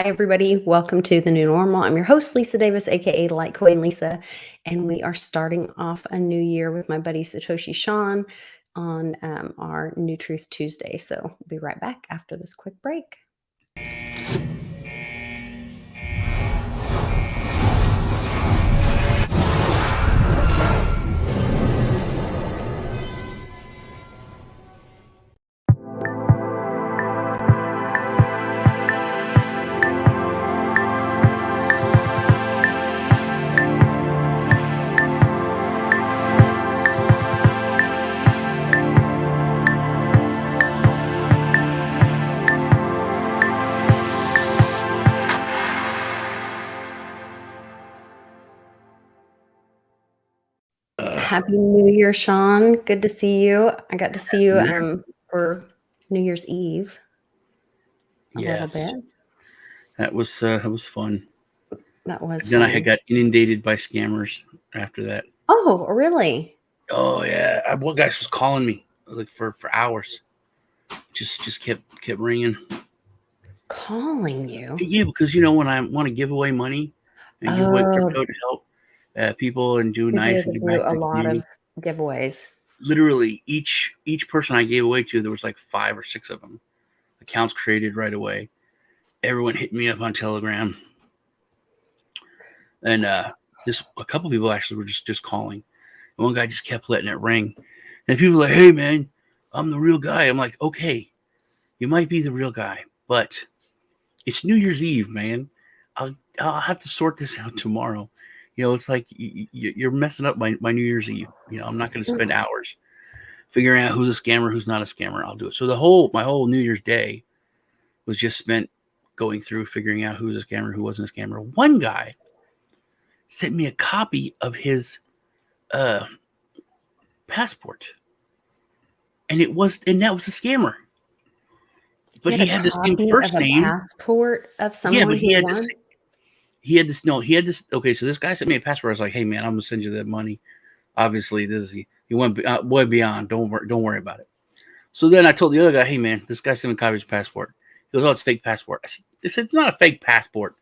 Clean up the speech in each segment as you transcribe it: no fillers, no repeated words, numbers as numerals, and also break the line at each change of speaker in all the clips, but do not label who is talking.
everybody. Welcome to the new normal. I'm your host, Lisa Davis, aka Litecoin Lisa, and we are starting off a new year with my buddy Satoshi Sean on our New Truth Tuesday. So we'll be right back after this quick break. Happy New Year, Sean. Good to see you. I got to see you for New Year's Eve a little bit.
That was fun.
That was
Then
fun.
I got inundated by scammers after that.
Oh, really?
Oh yeah, one guy was calling me like for hours. Just kept ringing.
Calling you?
Yeah, because when I want to give away money and give away crypto to help people and do nice and give back to
a
the
lot
community.
of giveaways.
Literally, each person I gave away to, there was like 5 or 6 of them. Accounts created right away. Everyone hit me up on Telegram, and a couple people actually were just calling. And one guy just kept letting it ring, and people were like, "Hey man, I'm the real guy." I'm like, "Okay, you might be the real guy, but it's New Year's Eve, man. I'll have to sort this out tomorrow." It's like you're messing up my New Year's Eve. I'm not going to spend hours figuring out who's a scammer, who's not a scammer. I'll do it. So my whole New Year's Day was just spent going through figuring out who was a scammer, who wasn't a scammer. One guy sent me a copy of his passport, and that was a scammer. But he had the same first name.
Passport of someone.
Yeah, but he had this. Okay, so this guy sent me a passport. I was like, "Hey man, I'm gonna send you that money. Obviously, he went way beyond. Don't worry about it." So then I told the other guy, "Hey man, this guy sent me a copy of his passport." He goes, "Oh, it's a fake passport." I said, "It's not a fake passport."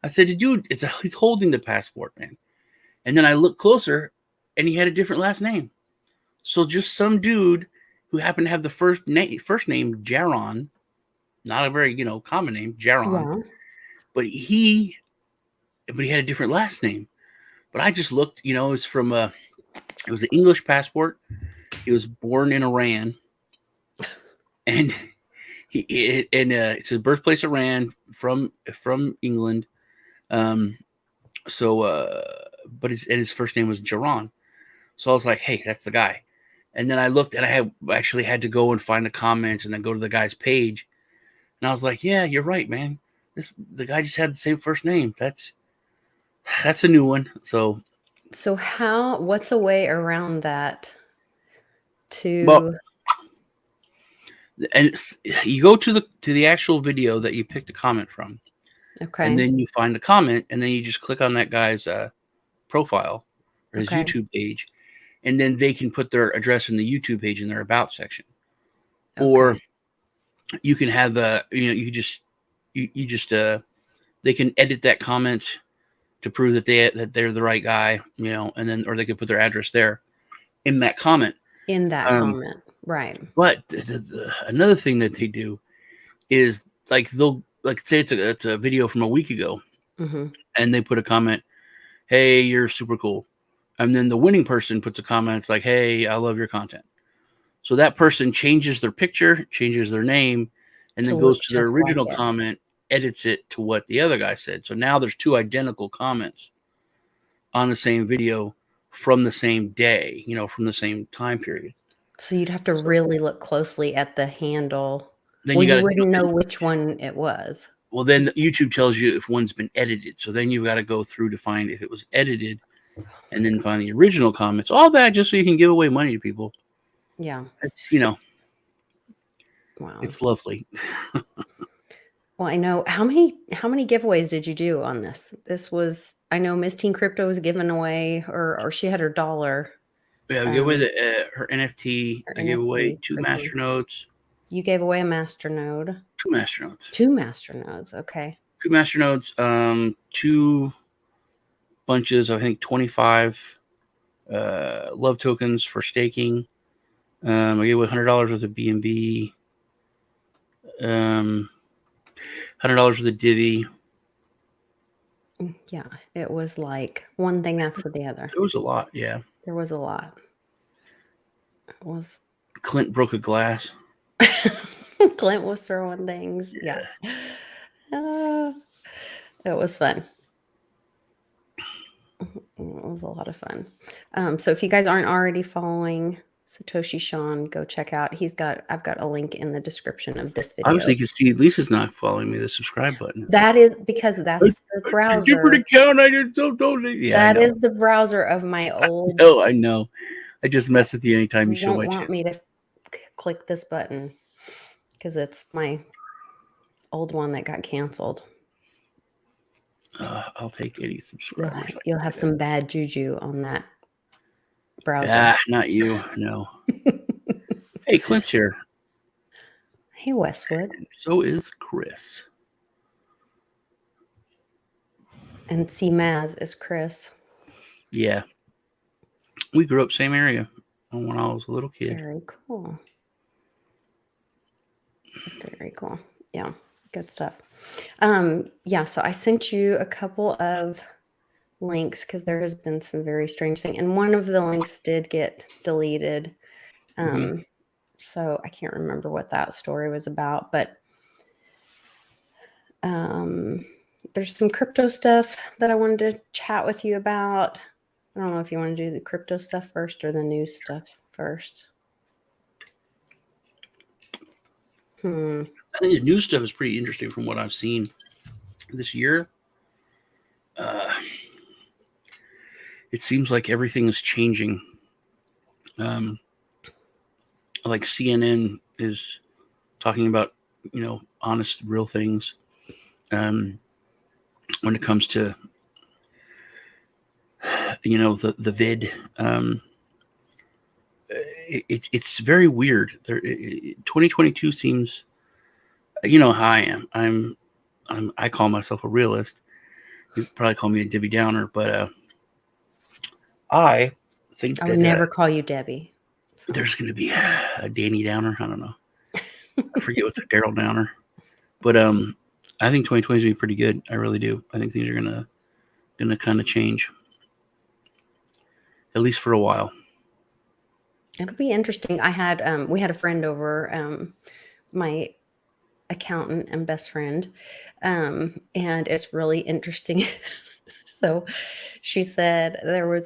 I said, "Dude, he's holding the passport, man." And then I looked closer, and he had a different last name. So just some dude who happened to have the first name Jaron, not a very common name, Jaron, but he had a different last name. But I just looked, it's from it was an English passport. He was born in Iran, and it's his birthplace, Iran, from England. But his first name was Jaron. So I was like, "Hey, that's the guy." And then I looked, and I actually had to go and find the comments, and then go to the guy's page, and I was like, "Yeah, you're right, man. The guy just had the same first name. That's a new one." So
what's a way around that?
And you go to the actual video that you picked a comment from.
Okay.
And then you find the comment, and then you just click on that guy's profile or his YouTube page, and then they can put their address in the YouTube page in their about section. Okay. Or you can have you just they can edit that comment to prove that they're the right guy, and then or they could put their address there in that comment.
Comment, right?
But another thing that they do is like they'll say it's a video from a week ago, and they put a comment, "Hey, you're super cool," and then the winning person puts a comment, it's like, "Hey, I love your content." So that person changes their picture, changes their name, and then goes to their original comment, edits it to what the other guy said. So now there's 2 identical comments on the same video from the same day, from the same time period.
So you'd have to really look closely at the handle. Then you wouldn't know which one it was.
Well, then YouTube tells you if one's been edited. So then you've got to go through to find if it was edited, and then find the original comments. All that just so you can give away money to people.
Yeah.
It's,
wow.
It's lovely.
Well, I know. How many giveaways did you do on this? This was, I know Miss Teen Crypto was giving away, or she had her dollar.
Yeah, I gave away her NFT. I gave away 2 masternodes.
You gave away a masternode.
2 masternodes.
2 masternodes. Okay.
2 masternodes, 2 bunches, I think 25 love tokens for staking. I gave away $100 worth of BNB, $100 worth of Divi.
Yeah, it was like one thing after the other.
It was a lot, yeah.
There was a lot. It was.
Clint broke a glass.
Clint was throwing things. Yeah. It was fun. It was a lot of fun. So if you guys aren't already following Satoshi Sean, go check out. I've got a link in the description of this video.
Obviously, you can see Lisa's not following me. The subscribe button.
That is because that's the browser.
Different account. I just don't. Yeah,
that is the browser of my old.
Oh, I know. I just mess with you anytime you show my
channel. Me to click this button because it's my old one that got canceled.
I'll take 80 subscribers.
You'll have some bad juju on that browser.
Ah, not you. No. Hey, Clint's here.
Hey, Westwood.
And so is Chris.
And C Maz is Chris.
Yeah. We grew up same area when I was a little kid.
Very cool. Very cool. Yeah, good stuff. Yeah, so I sent you a couple of links because there has been some very strange thing, and one of the links did get deleted. So I can't remember what that story was about, but there's some crypto stuff that I wanted to chat with you about. I don't know if you want to do the crypto stuff first or the news stuff first.
I think the news stuff is pretty interesting from what I've seen this year. It seems like everything is changing. Like CNN is talking about, honest, real things. When it comes to, the vid, it's very weird. 2022 seems, how I am. I call myself a realist. You'd probably call me a Debbie Downer, but I think
I would never call you Debbie.
So. There's going to be a Danny Downer. I don't know. I forget what's a Daryl Downer, but I think 2020 is going to be pretty good. I really do. I think things are going to kind of change, at least for a while.
It'll be interesting. We had a friend over, my accountant and best friend, and it's really interesting. So she said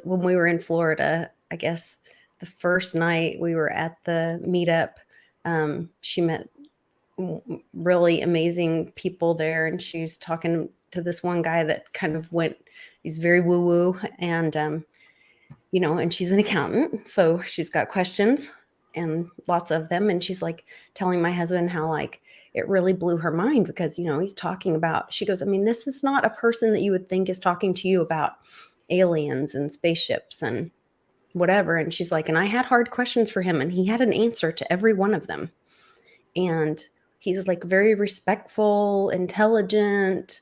when we were in Florida, I guess the first night we were at the meetup, she met really amazing people there, and she was talking to this one guy that kind of he's very woo-woo, and and she's an accountant, so she's got questions and lots of them, and she's like telling my husband how like it really blew her mind because he's talking about, she goes, I mean, this is not a person that you would think is talking to you about aliens and spaceships and whatever. And she's like, and I had hard questions for him and he had an answer to every one of them. And he's like very respectful, intelligent,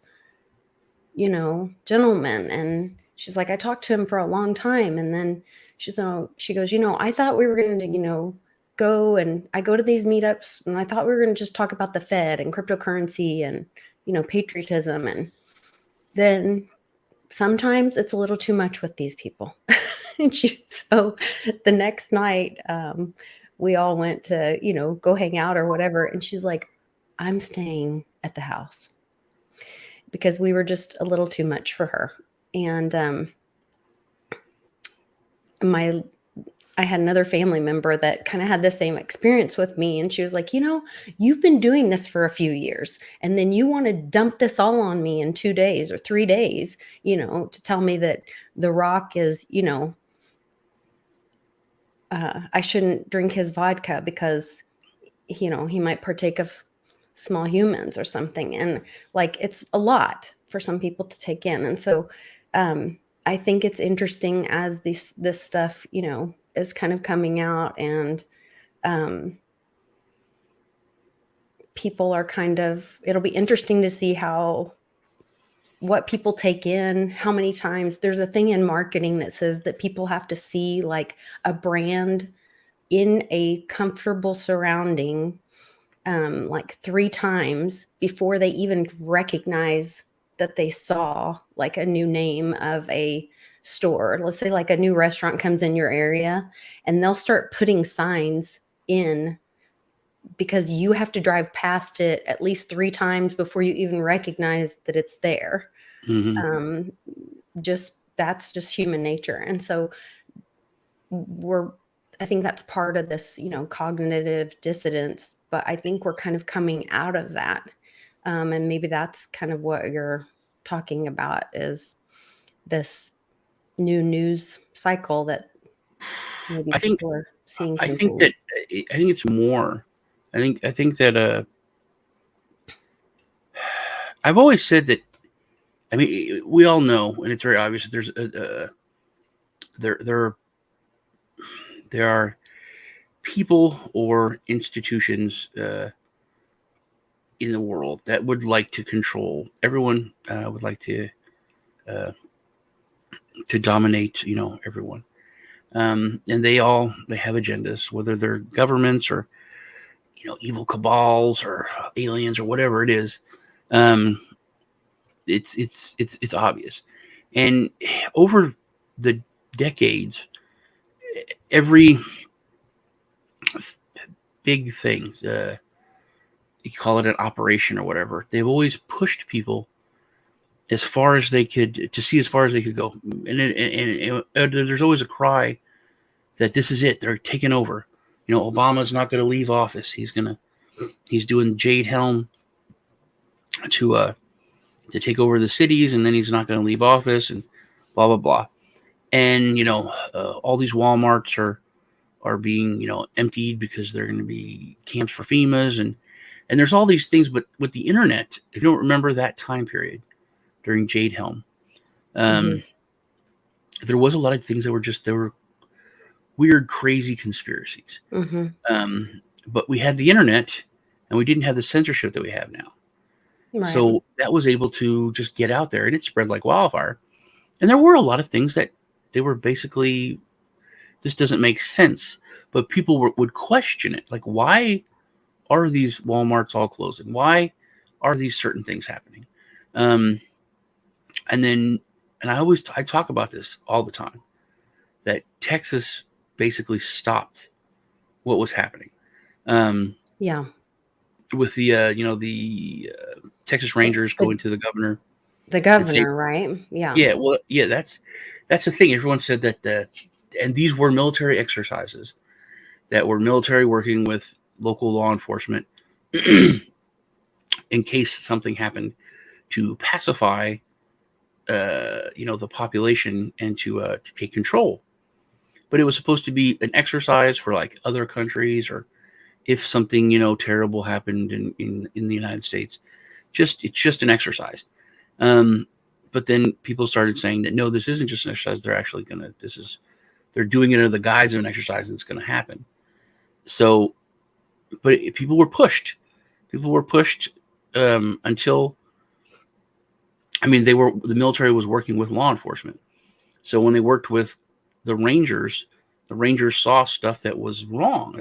gentleman. And she's like, I talked to him for a long time. And then she goes, I thought we were going to, go to these meetups and I thought we were going to just talk about the Fed and cryptocurrency and, patriotism. And then sometimes it's a little too much with these people. So the next night, we all went to, go hang out or whatever. And she's like, I'm staying at the house because we were just a little too much for her. And I had another family member that kind of had the same experience with me. And she was like, you've been doing this for a few years and then you want to dump this all on me in 2 days or 3 days, to tell me that The Rock is, I shouldn't drink his vodka because, he might partake of small humans or something. And like, it's a lot for some people to take in. And so I think it's interesting as this stuff, is kind of coming out and people are it'll be interesting to see how what people take in, how many times. There's a thing in marketing that says that people have to see like a brand in a comfortable surrounding like 3 times before they even recognize that they saw like a new name of a store. Let's say like a new restaurant comes in your area, and they'll start putting signs in because you have to drive past it at least 3 times before you even recognize that it's there.
Mm-hmm.
That's just human nature. And so I think that's part of this, cognitive dissonance, but I think we're kind of coming out of that. And maybe that's kind of what you're talking about, is this new news cycle that maybe
I think
people are seeing
I
some
think
things.
that I think it's more. I think that I've always said that. I mean, we all know, and it's very obvious that there are people or institutions in the world that would like to control everyone. Would like uh, to dominate, everyone. And they have agendas, whether they're governments or evil cabals or aliens or whatever it is. Um, it's obvious, and over the decades, every big thing, you call it an operation or whatever, they've always pushed people as far as they could, to see as far as they could go, and there's always a cry that this is it, they're taking over. Obama's not going to leave office. He's doing Jade Helm to take over the cities, and then he's not going to leave office, and blah blah blah. And all these WalMarts are being emptied because they're going to be camps for FEMA's, and there's all these things. But with the internet, if you don't remember that time period during Jade Helm,
Hmm.
there was a lot of things that were weird, crazy conspiracies.
Hmm.
But we had the internet, and we didn't have the censorship that we have now.
Right.
So that was able to just get out there, and it spread like wildfire. And there were a lot of things that they were basically, this doesn't make sense, but people would question it. Like, why are these Walmarts all closing? Why are these certain things happening? Um, and then, and I talk about this all the time, that Texas basically stopped what was happening.
Yeah.
With the Texas Rangers
The,
going to the governor
the
and say,
governor, right? Yeah.
yeah, well, yeah, that's the thing. Everyone said that, and these were military exercises that were military working with local law enforcement in case something happened, to pacify, the population, and to take control. But it was supposed to be an exercise for like other countries, or if something terrible happened in the United States. It's just an exercise. Um, but then people started saying that no, this isn't just an exercise. They're doing it under the guise of an exercise, and it's going to happen. So, but people were pushed. People were pushed until, I mean, the military was working with law enforcement. So when they worked with the Rangers saw stuff that was wrong.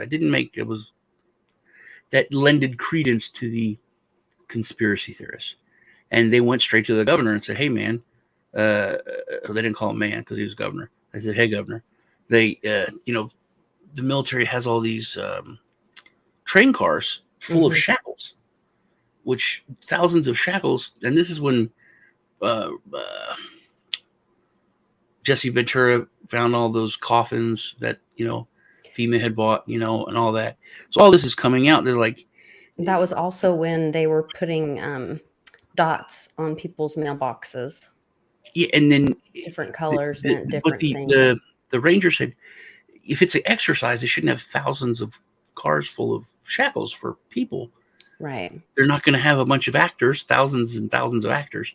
That lended credence to the conspiracy theorists, and they went straight to the governor and said, "Hey, man." They didn't call him man because he was governor. They said, "Hey, governor, the military has all these train cars full of
Hmm.
shackles, which thousands of shackles." And this is when uh, uh, Jesse Ventura found all those coffins that FEMA had bought, and all that. So all this is coming out. They're like,
That was also when they were putting dots on people's mailboxes.
yeah, and then
Different colors meant
but
different
the
things.
the ranger said, if it's an exercise, they shouldn't have thousands of cars full of shackles for people.
Right.
They're not going to have a bunch of actors, thousands and thousands of actors,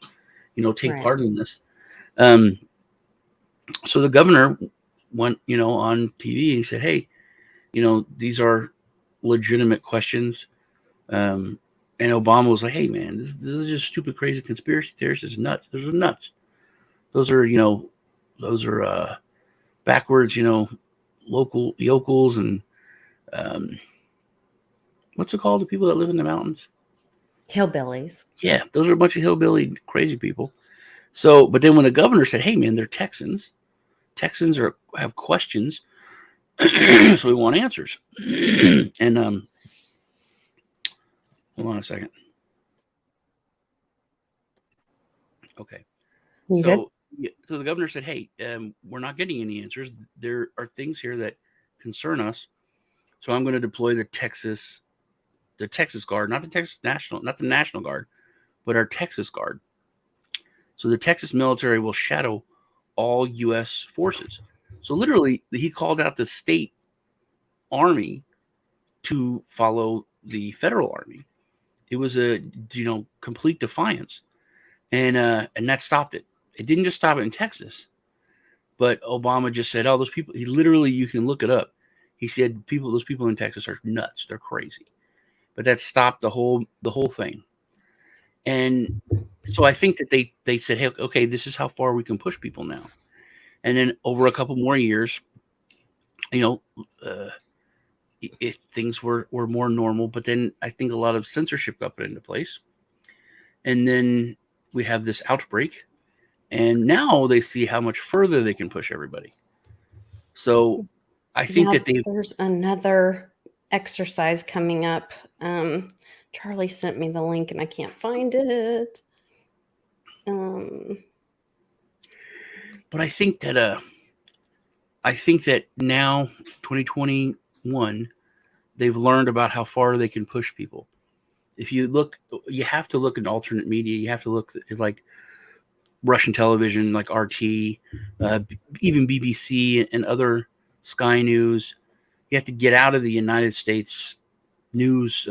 take
Right.
part in this. Um, so the governor went, on TV, and he said, "Hey, these are legitimate questions, um, And Obama was like, "Hey, man, this is just stupid, crazy conspiracy theorists. It's nuts. Those are nuts. Those are backwards, local yokels and what's it called? The people that live in the mountains?
Hillbillies.
Yeah, those are a bunch of hillbilly crazy people." So, but then when the governor said, "Hey, man, they're Texans. Texans have questions, so we want answers." And hold on a second. Okay.
You good?
So the governor said, "Hey, we're not getting any answers. There are things here that concern us. So I'm going to deploy the Texas Guard, not the National Guard, but our Texas Guard. So the Texas military will shadow all U.S. forces." So literally, he called out the state army to follow the federal army. It was a complete defiance, and that stopped it. It didn't just stop it in Texas, but Obama just said, "Oh, those people." He literally, you can look it up. He said, those people in Texas are nuts. They're crazy." But that stopped the whole thing. And so I think that they said, "Hey, okay, this is how far we can push people now." And then over a couple more years, things were more normal. But then I think a lot of censorship got put into place. And then we have this outbreak. And now they see how much further they can push everybody. So I think that
there's another exercise coming up. Charlie sent me the link and I can't find it.
But I think that now 2021, they've learned about how far they can push people. If you look, you have to look at alternate media. You have to look at like Russian television, like RT, even BBC and other Sky News. You have to get out of the United States news.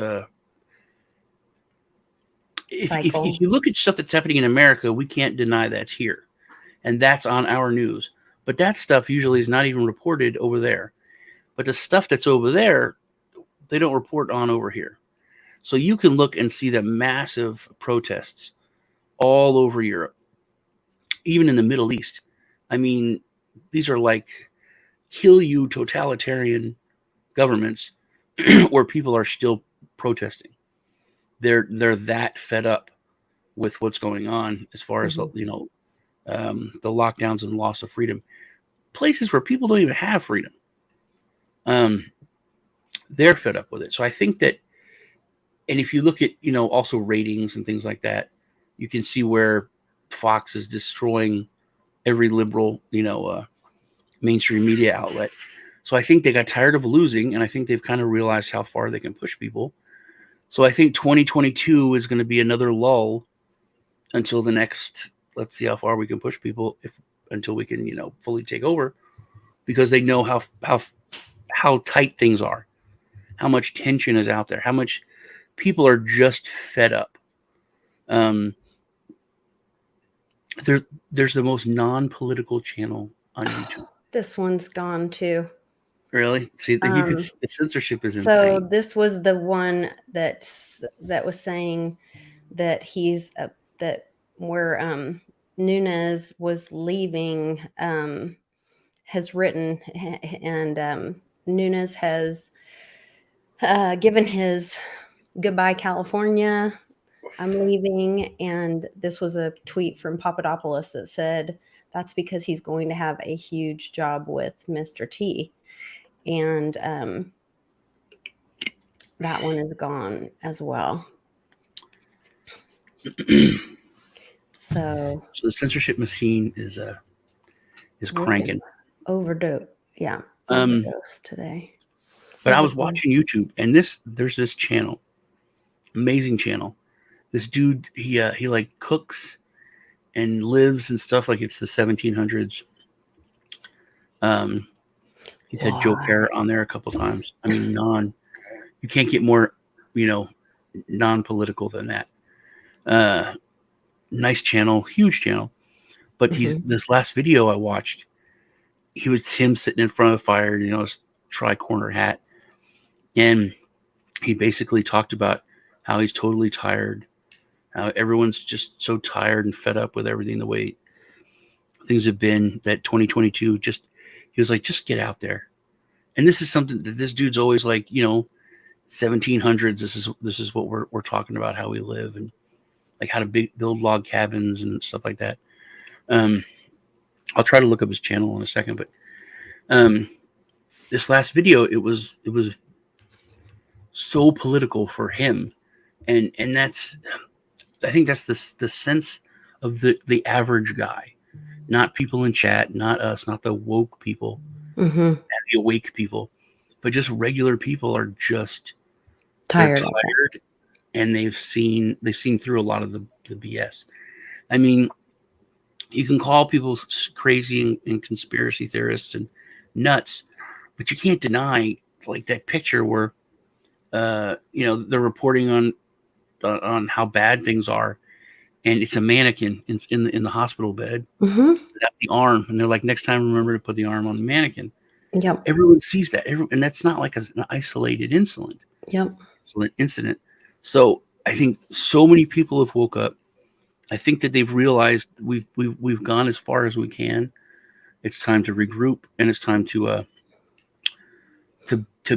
If you look at stuff that's happening in America, we can't deny that's here. And that's on our news. But that stuff usually is not even reported over there. But the stuff that's over there, they don't report on over here. So you can look and see the massive protests all over Europe, even in the Middle East. I mean, these are like kill you totalitarian governments where people are still protesting. They're that fed up with what's going on as far as the lockdowns and loss of freedom. Places where people don't even have freedom. They're fed up with it. So I think that, and if you look at, also ratings and things like that, you can see where Fox is destroying every liberal, mainstream media outlet. So I think they got tired of losing, and I think they've kind of realized how far they can push people. So I think 2022 is going to be another lull until the next, let's see how far we can push people until we can, fully take over, because they know how tight things are, how much tension is out there, how much people are just fed up. There's the most non-political channel on YouTube.
This one's gone too.
Really? See, the censorship is insane.
So this was the one that was saying that he's that where Nunes was leaving, has written, and Nunes has given his goodbye California, I'm leaving. And this was a tweet from Papadopoulos that said that's because he's going to have a huge job with Mr. T. And that one is gone as well. So
the censorship machine is cranking.
Overdose today.
But I was watching YouTube, and there's this channel, amazing channel. This dude, he like cooks and lives and stuff like it's the 1700s. He's had Joe Parrott on there a couple times. I mean, you can't get more, non-political than that. Nice channel, huge channel. But this last video I watched, he was him sitting in front of the fire, his tri-corner hat. And he basically talked about how he's totally tired, how everyone's just so tired and fed up with everything the way things have been, that 2022 just, he was like, just get out there. And this is something that this dude's always like, 1700s. This is what we're talking about, how we live, and like how to build log cabins and stuff like that. I'll try to look up his channel in a second, but this last video, it was so political for him, and that's, I think that's the sense of the average guy, not people in chat, not us, not the woke people,
Mm-hmm.
the awake people, but just regular people are just
Tired.
they're tired, and they've seen through a lot of the BS. I mean, you can call people crazy and conspiracy theorists and nuts, but you can't deny, like, that picture where they're reporting on how bad things are, and it's a mannequin in the hospital bed,
Mm-hmm.
without the arm, and they're like, next time remember to put the arm on the mannequin.
Yep.
Everyone sees that, and that's not like an isolated incident.
Yep.
So I think so many people have woke up. I think that they've realized we've gone as far as we can. It's time to regroup, and it's time to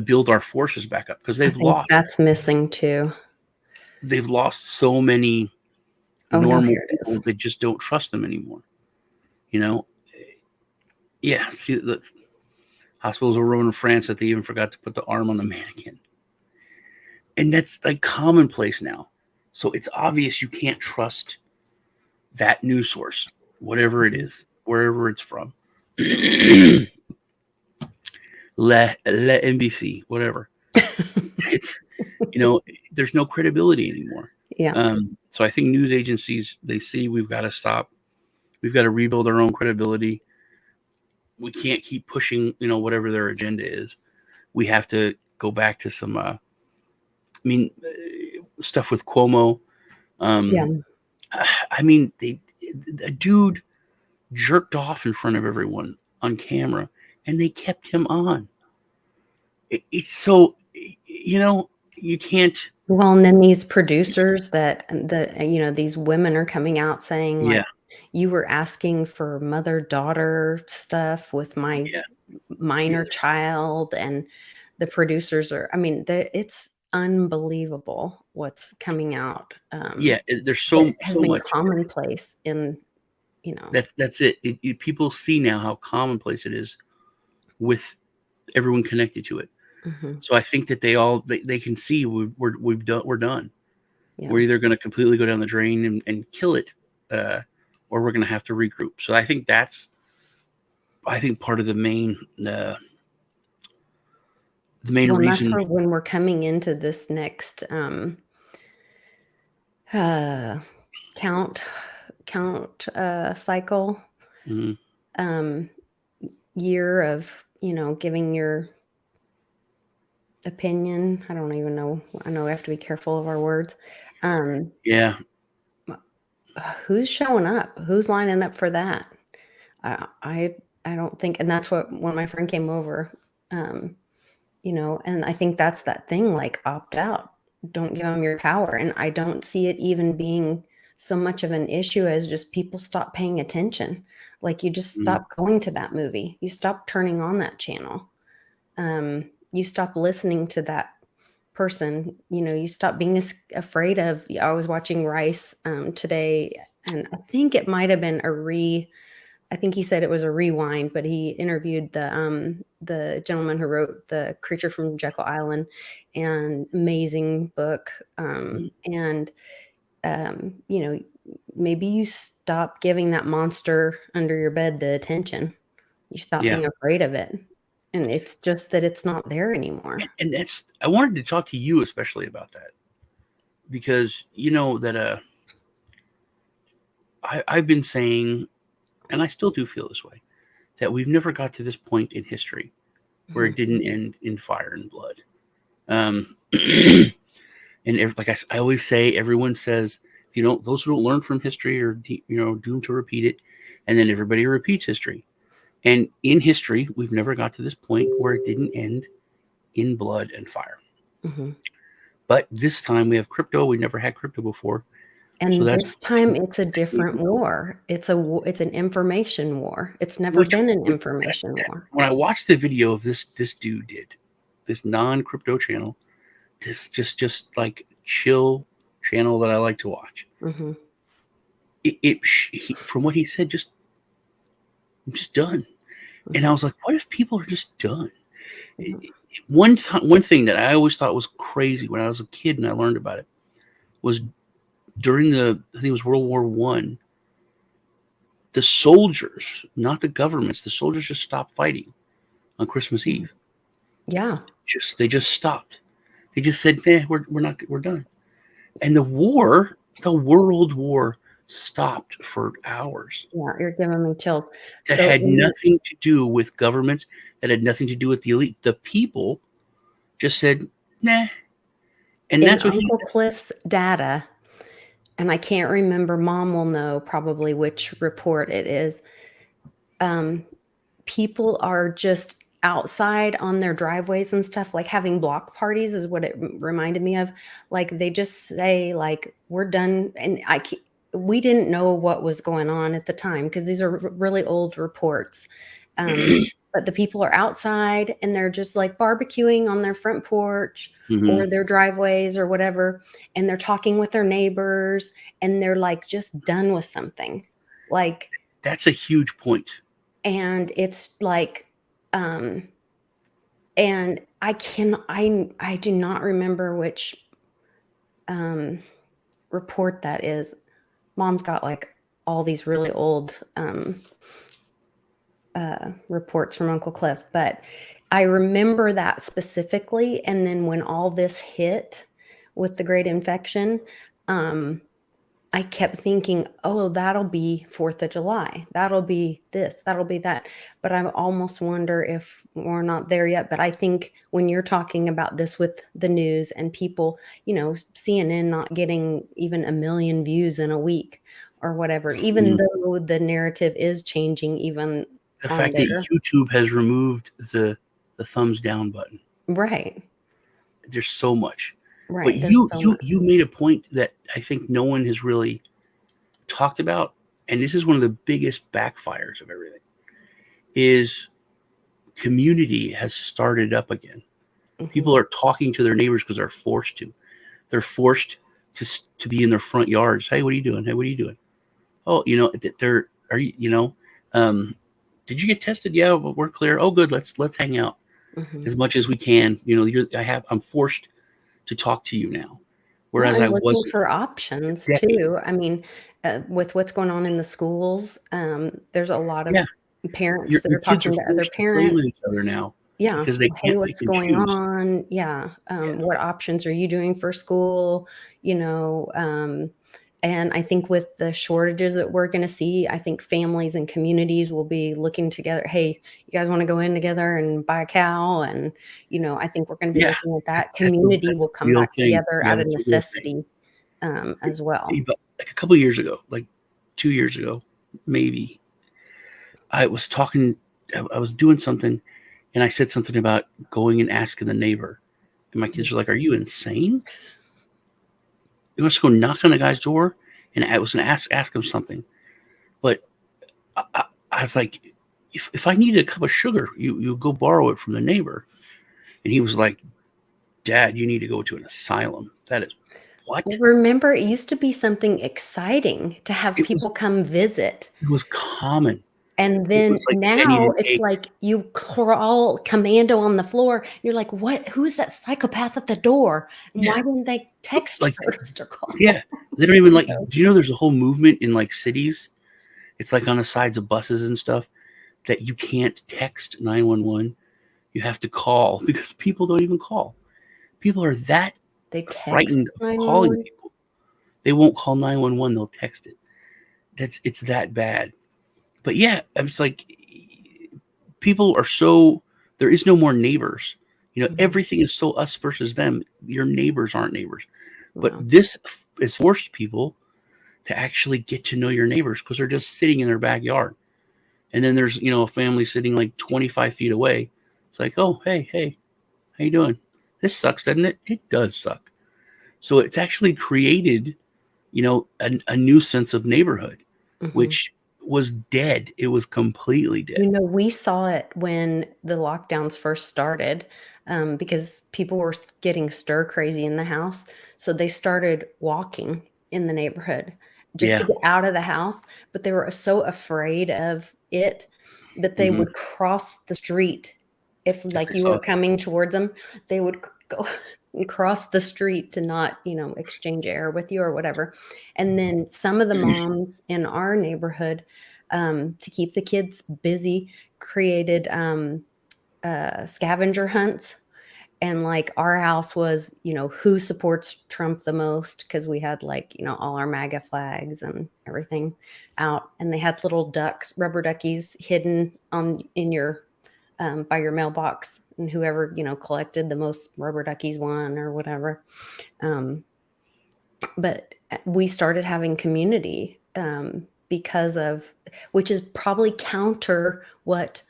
build our forces back up, because
I think that's missing too.
they've lost so many
Oh, no,
normal
here it is.
people. They just don't trust them anymore. Yeah. See, the hospitals are ruined in France that they even forgot to put the arm on the mannequin, and that's like commonplace now. So it's obvious you can't trust that news source, whatever it is, wherever it's from. Le NBC, whatever. It's, there's no credibility anymore.
Yeah.
So I think news agencies, they see we've got to stop. We've got to rebuild our own credibility. We can't keep pushing, whatever their agenda is. We have to go back to some, stuff with Cuomo.
Yeah.
I mean, a dude jerked off in front of everyone on camera, and they kept him on. It's so, you can't.
Well, and then these producers that these women are coming out saying,
Yeah,
like, you were asking for mother-daughter stuff with my
yeah,
minor child, and the producers are, I mean, it's unbelievable what's coming out,
yeah. There's
that
so
has been
much.
commonplace in,
That's it. People see now how commonplace it is with everyone connected to it.
Mhm.
So I think that they can see we're done.
Yeah.
We're either going to completely go down the drain and kill it, or we're going to have to regroup. So I think that's part of the main
Well, and that's
reason.
where, when we're coming into this next, uh, count cycle,
Mhm.
um, year of, giving your opinion. I don't even know. I know we have to be careful of our words. Um,
Yeah,
who's showing up? Who's lining up for that? I I don't think, and that's what, when my friend came over, um, and I think that's that thing, like, opt out. Don't give them your power. And I don't see it even being so much of an issue as just people stop paying attention. Like, you just
mhm.
stop going to that movie. You stop turning on that channel. You stop listening to that person. You stop being afraid of. I was watching Rice today, and I think it might have been I think he said it was a rewind, but he interviewed the gentleman who wrote The Creature from Jekyll Island, and amazing book. And maybe you stop giving that monster under your bed the attention. You stop
Yeah,
being afraid of it. And it's just that it's not there anymore.
and that's, I wanted to talk to you especially about that, because that I've been saying, and I still do feel this way, that we've never got to this point in history where it
Mhm.
didn't end in fire and blood. And like I always say, everyone says, those who don't learn from history are doomed to repeat it, and then everybody repeats history. And in history, we've never got to this point where it didn't end in blood and fire.
Mhm.
But this time we have crypto. We never had crypto before. So
And
that's
this time it's a different war. It's an information war. It's never
which
been an
which
information war.
when I watched the video of this dude did this non-crypto channel, this just like chill channel that I like to watch.
Mhm.
From what he said, I'm just done. And I
Mhm.
was like, what if people are just done?
Mhm.
One thing that I always thought was crazy when I was a kid and I learned about it was during I think it was World War I, the soldiers, not the governments, the soldiers just stopped fighting on Christmas
Mhm.
Eve.
Yeah.
They just stopped. They just said, we're done. And the world war stopped for hours.
Yeah, you're giving me chills.
That
So
had nothing to do with governments, that had nothing to do with the elite. The people just said, nah. And
in
that's what
Uncle Cliff's data, and I can't remember, Mom will know probably which report it is, um, people are just outside on their driveways and stuff, like having block parties is what it reminded me of. Like they just say, like, we're done. And we didn't know what was going on at the time because these are really old reports. But the people are outside and they're just like barbecuing on their front porch
Mhm.
or their driveways or whatever. And they're talking with their neighbors and they're like just done with something. Like,
That's a huge point.
and it's like, um, and I do not remember which um report that is. Mom's got like all these really old reports from Uncle Cliff, but I remember that specifically. And then when all this hit with the great infection, um I kept thinking, "Oh, that'll be 4th of July. That'll be this, that'll be that." But I almost wonder if we're not there yet. But I think when you're talking about this with the news and people, CNN not getting even 1 million views in a week or whatever, even
Mhm.
though the narrative is changing even
The
on
fact that
there.
YouTube has removed the thumbs down button.
Right,
There's so much. But
right. There's so much.
you made a point that I think no one has really talked about, and this is one of the biggest backfires of everything, is community has started up again.
Mhm.
People are talking to their neighbors because they're forced to. They're forced to be in their front yards. Hey, what are you doing? Hey, what are you doing? Oh, they're are you um, did you get tested? Yeah, well, we're clear. Oh, good. Let's hang out
Mhm.
as much as we can. I'm forced to talk to you now,
Well,
whereas I
and looking
wasn't
for
for
options too.
decades.
I mean, with what's going on in the schools, there's a lot of
Yeah,
parents that
your
are
kids are
talking to other
forced to play with
parents.
each other now
Yeah.
because they
Hey,
can't pick
what's
and
going
choose.
on? Yeah.
Yeah,
What options are you doing for school? You know, and I think with the shortages that we're going to see, I think families and communities will be looking together. Hey, you guys want to go in together and buy a cow? And, I think we're going to be
yeah,
looking at that. Community
that's a
will come
real
back
thing.
together
Yeah,
out of
that's a real thing.
necessity, as well.
But like a couple years ago, like 2 years ago, maybe I was talking. I was doing something, and I said something about going and asking the neighbor, and my kids were like, "Are you insane? You want us to go knock on the guy's door?" And I was going to ask him something, but I was like, if I needed a cup of sugar, you go borrow it from the neighbor. And he was like, Dad, you need to go to an asylum. That is what?
Well, remember, it used to be something exciting to have
It was
people come visit.
it was common.
And
It was
then
like they hadn't
now
even
it's
take.
like you crawl commando on the floor. You're like, "What? Who's that psychopath at the door? And why
Yeah,
didn't they text
like
first or call?"
yeah. They don't even
You
like.
know?
Do you know there's a whole movement in like cities? It's like on the sides of buses and stuff that you can't text 911. You have to call because people don't even call. People are that
They text
frightened of calling
911?
people. They won't call 911. They'll text it. It's that bad. But yeah, it's like people are so there is no more neighbors.
Mhm.
Everything is so us versus them. Your neighbors aren't neighbors. But
Wow.
this has forced people to actually get to know your neighbors because they're just sitting in their backyard. And then there's a family sitting like 25 feet away. It's like, oh, hey, how you doing? This sucks, doesn't it? It does suck. So it's actually created, a new sense of neighborhood, which was dead. It was completely dead.
We saw it when the lockdowns first started, because people were getting stir crazy in the house. So they started walking in the neighborhood just to
Yeah.
get out of the house. But they were so afraid of it that they
Hmm.
would cross the street. If
If
like
they
you
saw
were
it.
coming towards them, they would go and cross the street to not, exchange air with you or whatever. And then some of the moms in our neighborhood, to keep the kids busy, created scavenger hunts. And like our house was, who supports Trump the most? Because we had like, all our MAGA flags and everything out. And they had little ducks, rubber duckies hidden on in your by your mailbox. And whoever, collected the most rubber duckies won or whatever. But we started having community, because of, which is probably counter what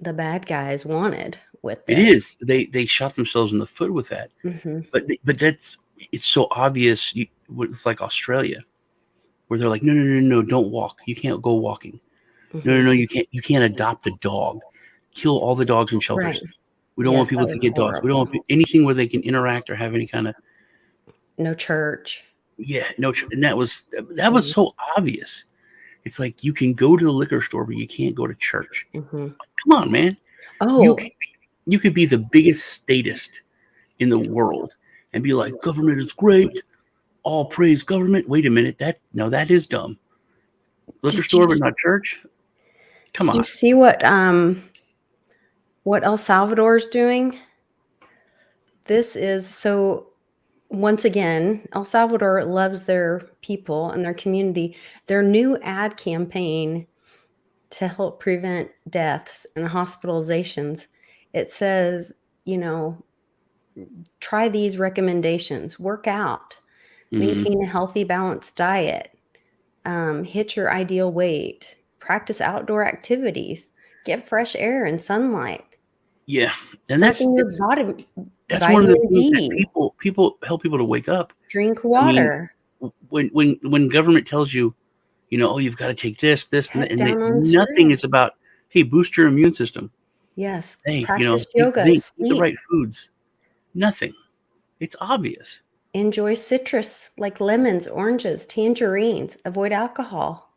the bad guys wanted with
It
this.
is. They shot themselves in the foot with that.
Mhm,
But it's so obvious. It's like Australia, where they're like, no, no, no, no, don't walk. You can't go walking. No, no,
mhm.
no, you can't adopt a dog. Kill all the dogs in
Right.
shelters. We don't
Yes,
want
that
people to
was
get dogs. We don't
horrible.
want anything where they can interact or have any kind of
No church.
no. And that was
Mhm,
so obvious. It's like you can go to the liquor store, but you can't go to church.
mhm.
Come on, man. You
Oh,
could, you could be the biggest statist in the world and be like, government is great. All praise government. Wait a minute. That is dumb. Liquor
did you
store, but not church. Come
did you
on.
see what El Salvador's doing? This is so once again, El Salvador loves their people and their community. Their new ad campaign to help prevent deaths and hospitalizations, it says, you know, try these recommendations, work out,
Hmm.
maintain a healthy, balanced diet, hit your ideal weight, practice outdoor activities, get fresh air and sunlight,
Yeah, and
soak
that's
in your
it's
body,
that's one of the
vitamin
things that
D,
people help people to wake up.
drink
I mean,
water,
when government tells you, oh, you've got to take this,
cut
and
down on
nothing
stress.
is about, hey, boost your immune system.
Yes,
Hey,
practice
eat
yoga,
zinc, eat the
sleep,
right foods. Nothing. It's obvious.
enjoy citrus like lemons, oranges, tangerines, avoid alcohol,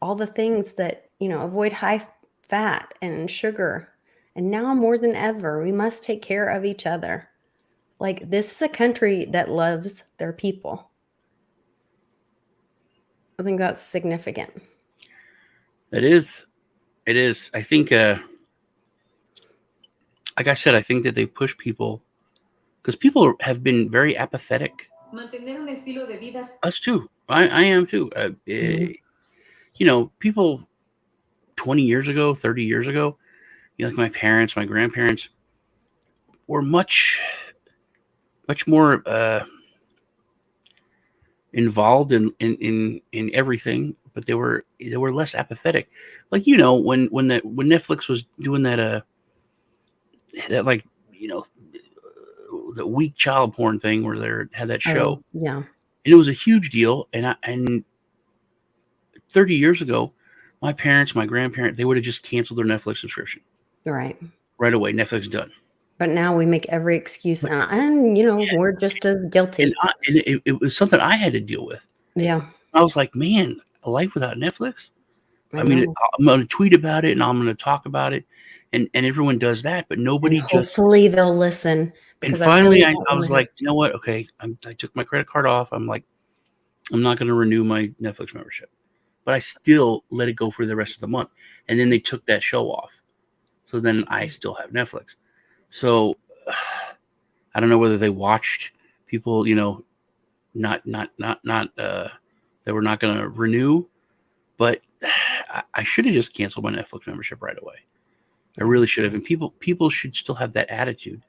all the things that, avoid high fat and sugar. And now more than ever, we must take care of each other. Like, this is a country that loves their people. I think that's significant.
It is. It is. I think, like I said, I think that they push people because people have been very apathetic.
Mantener un estilo de vida.
Us too. I am too.
Mhm.
People 20 years ago, 30 years ago, like my parents, my grandparents were much, much more involved in everything, but they were less apathetic. Like when Netflix was doing that like you know the weak child porn thing where they had that show,
Oh, yeah.
and it was a huge deal. And 30 years ago, my parents, my grandparents, they would have just canceled their Netflix subscription
Right.
right away. Netflix done.
But now we make every excuse,
But
and
yeah,
we're just as
and,
guilty.
it was something I had to deal with.
Yeah,
I was like, man, a life without Netflix.
I
I mean,
know.
I'm going to tweet about it and I'm going to talk about it, and everyone does that, but
And
nobody just.
hopefully they'll listen
And
because I really
finally, I,
don't
I
wanna
was
have.
like, you know what? Okay, I took my credit card off. I'm like, I'm not going to renew my Netflix membership, but I still let it go for the rest of the month. And then they took that show off, so then I still have Netflix. So I don't know whether they watched people, not that we're not going to renew, but I should have just canceled my Netflix membership right away. I really should have. And people should still have that attitude.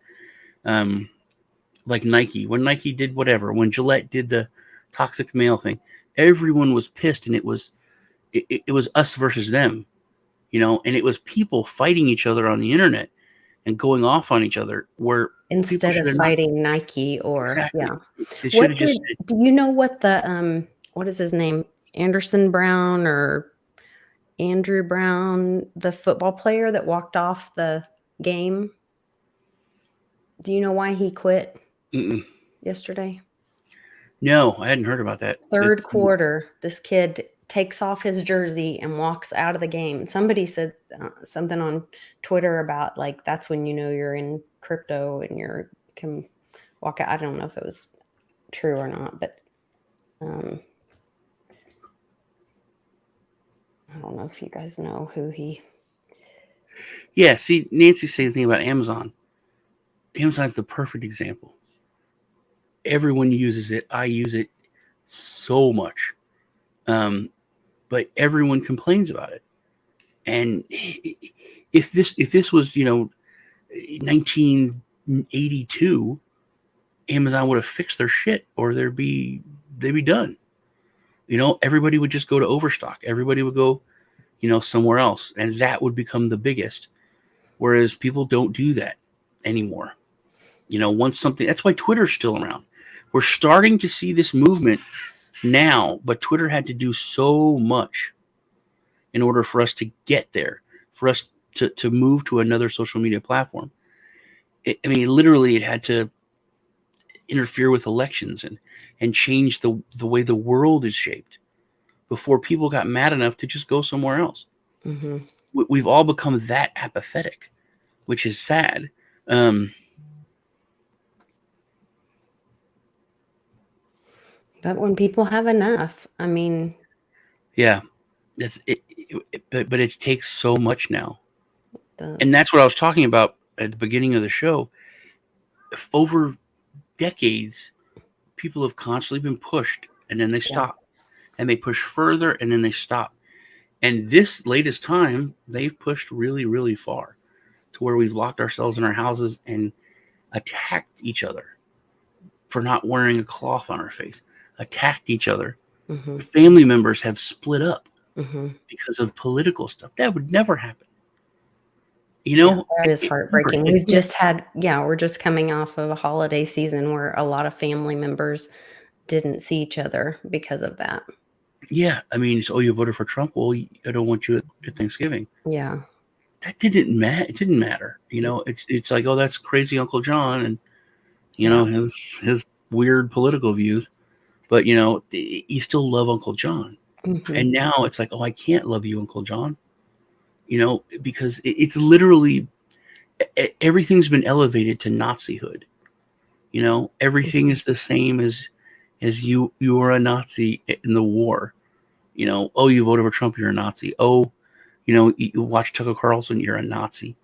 Like Nike, when Nike did whatever, when Gillette did the toxic male thing, everyone was pissed, and it was us versus them, and it was people fighting each other on the internet and going off on each other. Where
instead
should
of
have not.
fighting Nike or
Exactly.
yeah.
They should
What
have just said,
do you know what the what is his name? Anderson Brown or Andrew Brown, the football player that walked off the game? Do you know why he quit
mm-mm.
yesterday?
No, I hadn't heard about that.
Third quarter, this kid takes off his jersey and walks out of the game. Somebody said something on Twitter about like that's when you know you're in crypto and you can walk out. I don't know if it was true or not, but I don't know if you guys know who he.
Yeah, see, Nancy's saying the thing about Amazon. Amazon's the perfect example. Everyone uses it. I use it so much. But everyone complains about it. And if this was, 1982, Amazon would have fixed their shit, or they'd be done. Everybody would just go to Overstock. Everybody would go, somewhere else, and that would become the biggest. Whereas people don't do that anymore. Once something, that's why Twitter's still around. We're starting to see this movement now, but Twitter had to do so much in order for us to get there, for us to move to another social media platform. Literally, it had to interfere with elections and change the way the world is shaped before people got mad enough to just go somewhere else.
Mm-hmm.
We've all become that apathetic, which is sad.
But when people have enough,
Yeah, that's it, but it takes so much now.
the,
And that's what I was talking about at the beginning of the show. Over decades, people have constantly been pushed, and then they stop, and they push further, and then they stop. And this latest time, they've pushed really, really far to where we've locked ourselves in our houses and attacked each other for not wearing a cloth on our face, attacked each other.
mm-hmm.
Family members have split up
Mm-hmm.
because of political stuff. That would never happen.
That is heartbreaking. We've
never.
just had, we're just coming off of a holiday season where a lot of family members didn't see each other because of that.
Yeah, so you voted for Trump. Well, I don't want you at Thanksgiving.
Yeah.
That didn't matter. It didn't matter. It's like, oh, that's crazy Uncle John, and his weird political views. But you still love Uncle John.
Mm-hmm.
And now it's like, oh, I can't love you, Uncle John. Because it's literally everything's been elevated to Nazihood. Everything is the same as you were a Nazi in the war. Oh, you voted for Trump, you're a Nazi. Oh, you watch Tucker Carlson, you're a Nazi.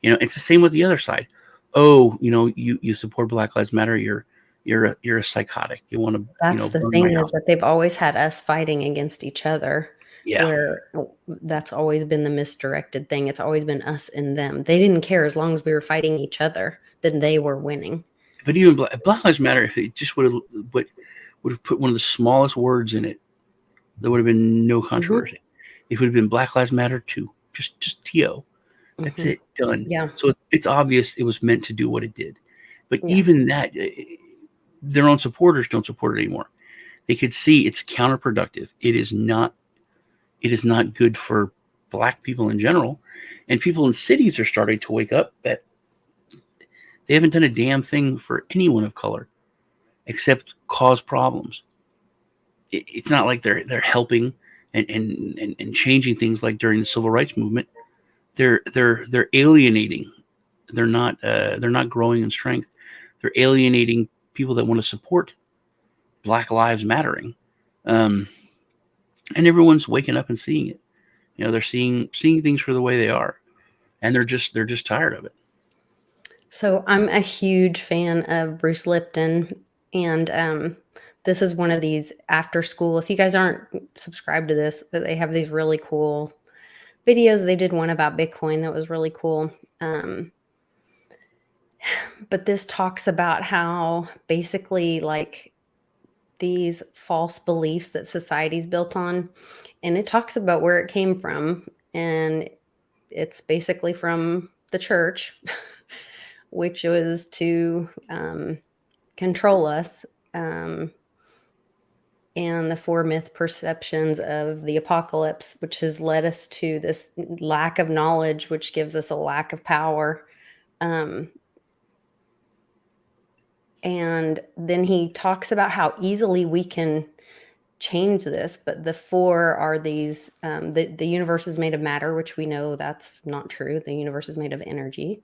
It's the same with the other side. Oh, you support Black Lives Matter, you're a psychotic. You want to
That's the
burn
thing
my
is
house.
that they've always had us fighting against each other.
Yeah.
Where that's always been the misdirected thing. It's always been us and them. They didn't care as long as we were fighting each other, then they were winning.
But even Black Lives Matter, if it just would have put one of the smallest words in it, there would have been no controversy. Mm-hmm. It would have been Black Lives Matter too. Just TO. That's it. Done.
Yeah.
So it's obvious it was meant to do what it did. But even that, their own supporters don't support it anymore. They could see it's counterproductive. It is not good for Black people in general. And people in cities are starting to wake up that they haven't done a damn thing for anyone of color except cause problems. It's not like they're helping and changing things like during the civil rights movement. They're alienating. They're not growing in strength. They're alienating people that want to support Black Lives Mattering. And everyone's waking up and seeing it. They're seeing things for the way they are, and they're just tired of it.
So I'm a huge fan of Bruce Lipton, and this is one of these after school. If you guys aren't subscribed to this, they have these really cool videos. They did one about Bitcoin that was really cool. But this talks about how basically like these false beliefs that society's built on, and it talks about where it came from, and it's basically from the church. which was to control us, and the 4 myth perceptions of the apocalypse, which has led us to this lack of knowledge, which gives us a lack of power. And then he talks about how easily we can change this, but the 4 are these, the universe is made of matter, which we know that's not true. The universe is made of energy.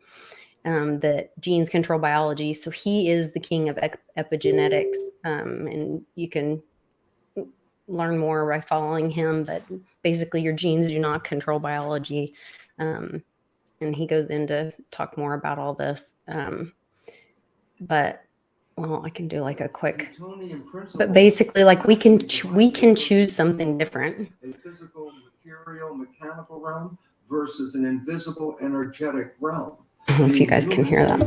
That genes control biology. So he is the king of epigenetics, and you can learn more by following him, but basically your genes do not control biology. And he goes in to talk more about all this. But well, I can do like a quick, but basically like we can choose something different.
A physical, material, mechanical realm versus an invisible, energetic realm.
I don't know if you guys can hear that.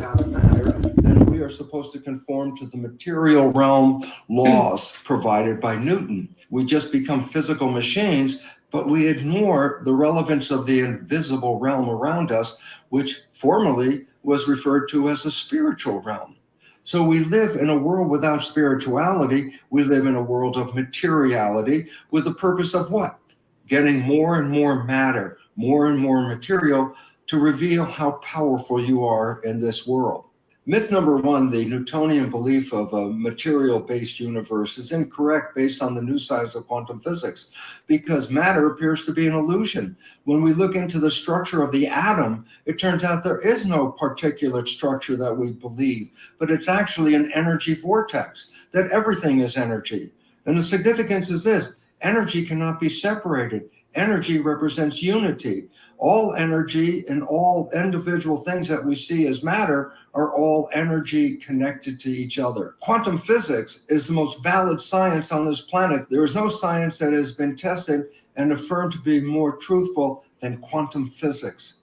Then we are supposed to conform to the material realm laws provided by Newton. We just become physical machines, but we ignore the relevance of the invisible realm around us, which formerly was referred to as the spiritual realm. So we live in a world without spirituality. We live in a world of materiality with the purpose of what? Getting more and more matter, more and more material to reveal how powerful you are in this world. Myth number 1, the Newtonian belief of a material-based universe, is incorrect based on the new science of quantum physics, because matter appears to be an illusion. When we look into the structure of the atom, it turns out there is no particulate structure that we believe, but it's actually an energy vortex, that everything is energy. And the significance is this: energy cannot be separated. Energy represents unity. All energy and all individual things that we see as matter are all energy connected to each other. Quantum physics is the most valid science on this planet. There is no science that has been tested and affirmed to be more truthful than quantum physics.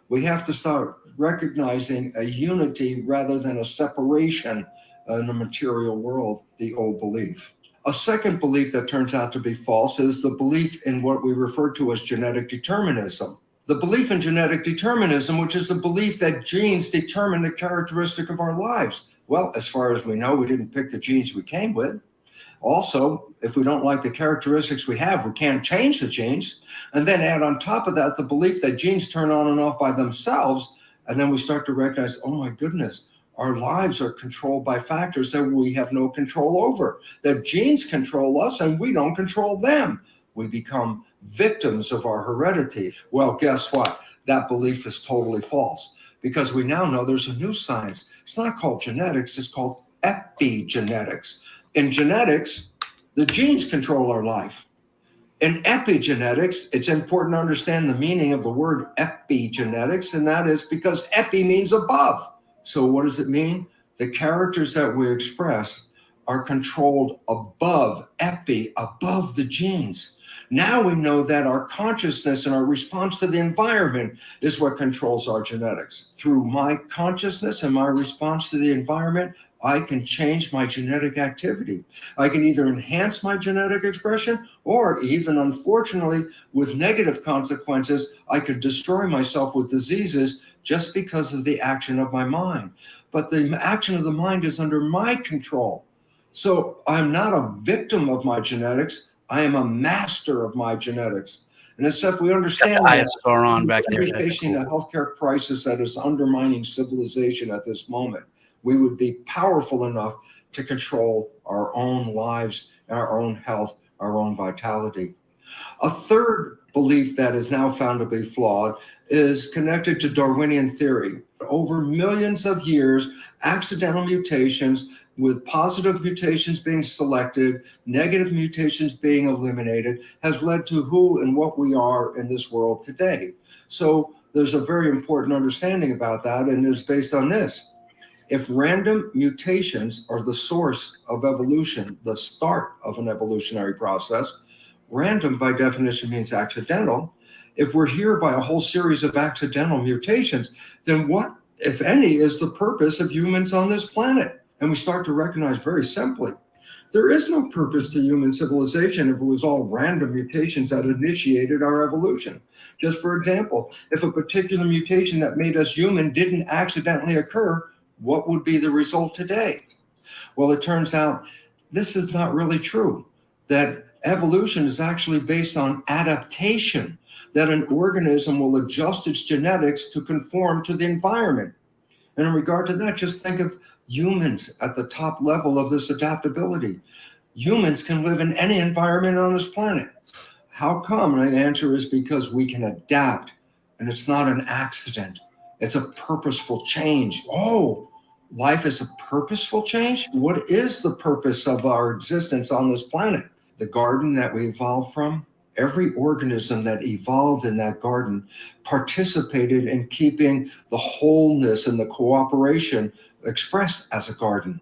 We have to start recognizing a unity rather than a separation in the material world, the old belief. A second belief that turns out to be false is the belief in what we refer to as genetic determinism. The belief in genetic determinism, which is the belief that genes determine the characteristic of our lives. Well, as far as we know, we didn't pick the genes we came with. Also, if we don't like the characteristics we have, we can't change the genes. And then add on top of that the belief that genes turn on and off by themselves. And then we start to recognize, oh my goodness, our lives are controlled by factors that we have no control over, that genes control us and we don't control them. We become victims of our heredity. Well, guess what? That belief is totally false, because we now know there's a new science. It's not called genetics, it's called epigenetics. In genetics, the genes control our life. In epigenetics, it's important to understand the meaning of the word epigenetics, and that is because epi means above. So what does it mean? The characters that we express are controlled above, above the genes. Now we know that our consciousness and our response to the environment is what controls our genetics. Through my consciousness and my response to the environment, I can change my genetic activity. I can either enhance my genetic expression, or even, unfortunately, with negative consequences, I could destroy myself with diseases just because of the action of my mind. But the action of the mind is under my control. So I'm not a victim of my genetics. I am a master of my genetics. And as if we understand that,
are on back there.
we're facing a healthcare crisis that is undermining civilization at this moment. We would be powerful enough to control our own lives, our own health, our own vitality. A third belief that is now found to be flawed is connected to Darwinian theory. Over millions of years, accidental mutations, with positive mutations being selected, negative mutations being eliminated, has led to who and what we are in this world today. So there's a very important understanding about that, and it's based on this. If random mutations are the source of evolution, the start of an evolutionary process, random by definition means accidental. If we're here by a whole series of accidental mutations, then what, if any, is the purpose of humans on this planet? And we start to recognize very simply There is no purpose to human civilization if it was all random mutations that initiated our evolution. Just for example, if a particular mutation that made us human didn't accidentally occur, what would be the result today? Well, it turns out this is not really true, that evolution is actually based on adaptation, that an organism will adjust its genetics to conform to the environment. And in regard to that, just think of humans at the top level of this adaptability. Humans can live in any environment on this planet. How come? And the answer is because we can adapt, and it's not an accident. It's a purposeful change. Oh, life is a purposeful change? What is the purpose of our existence on this planet? The garden that we evolved from? Every organism that evolved in that garden participated in keeping the wholeness and the cooperation expressed as a garden.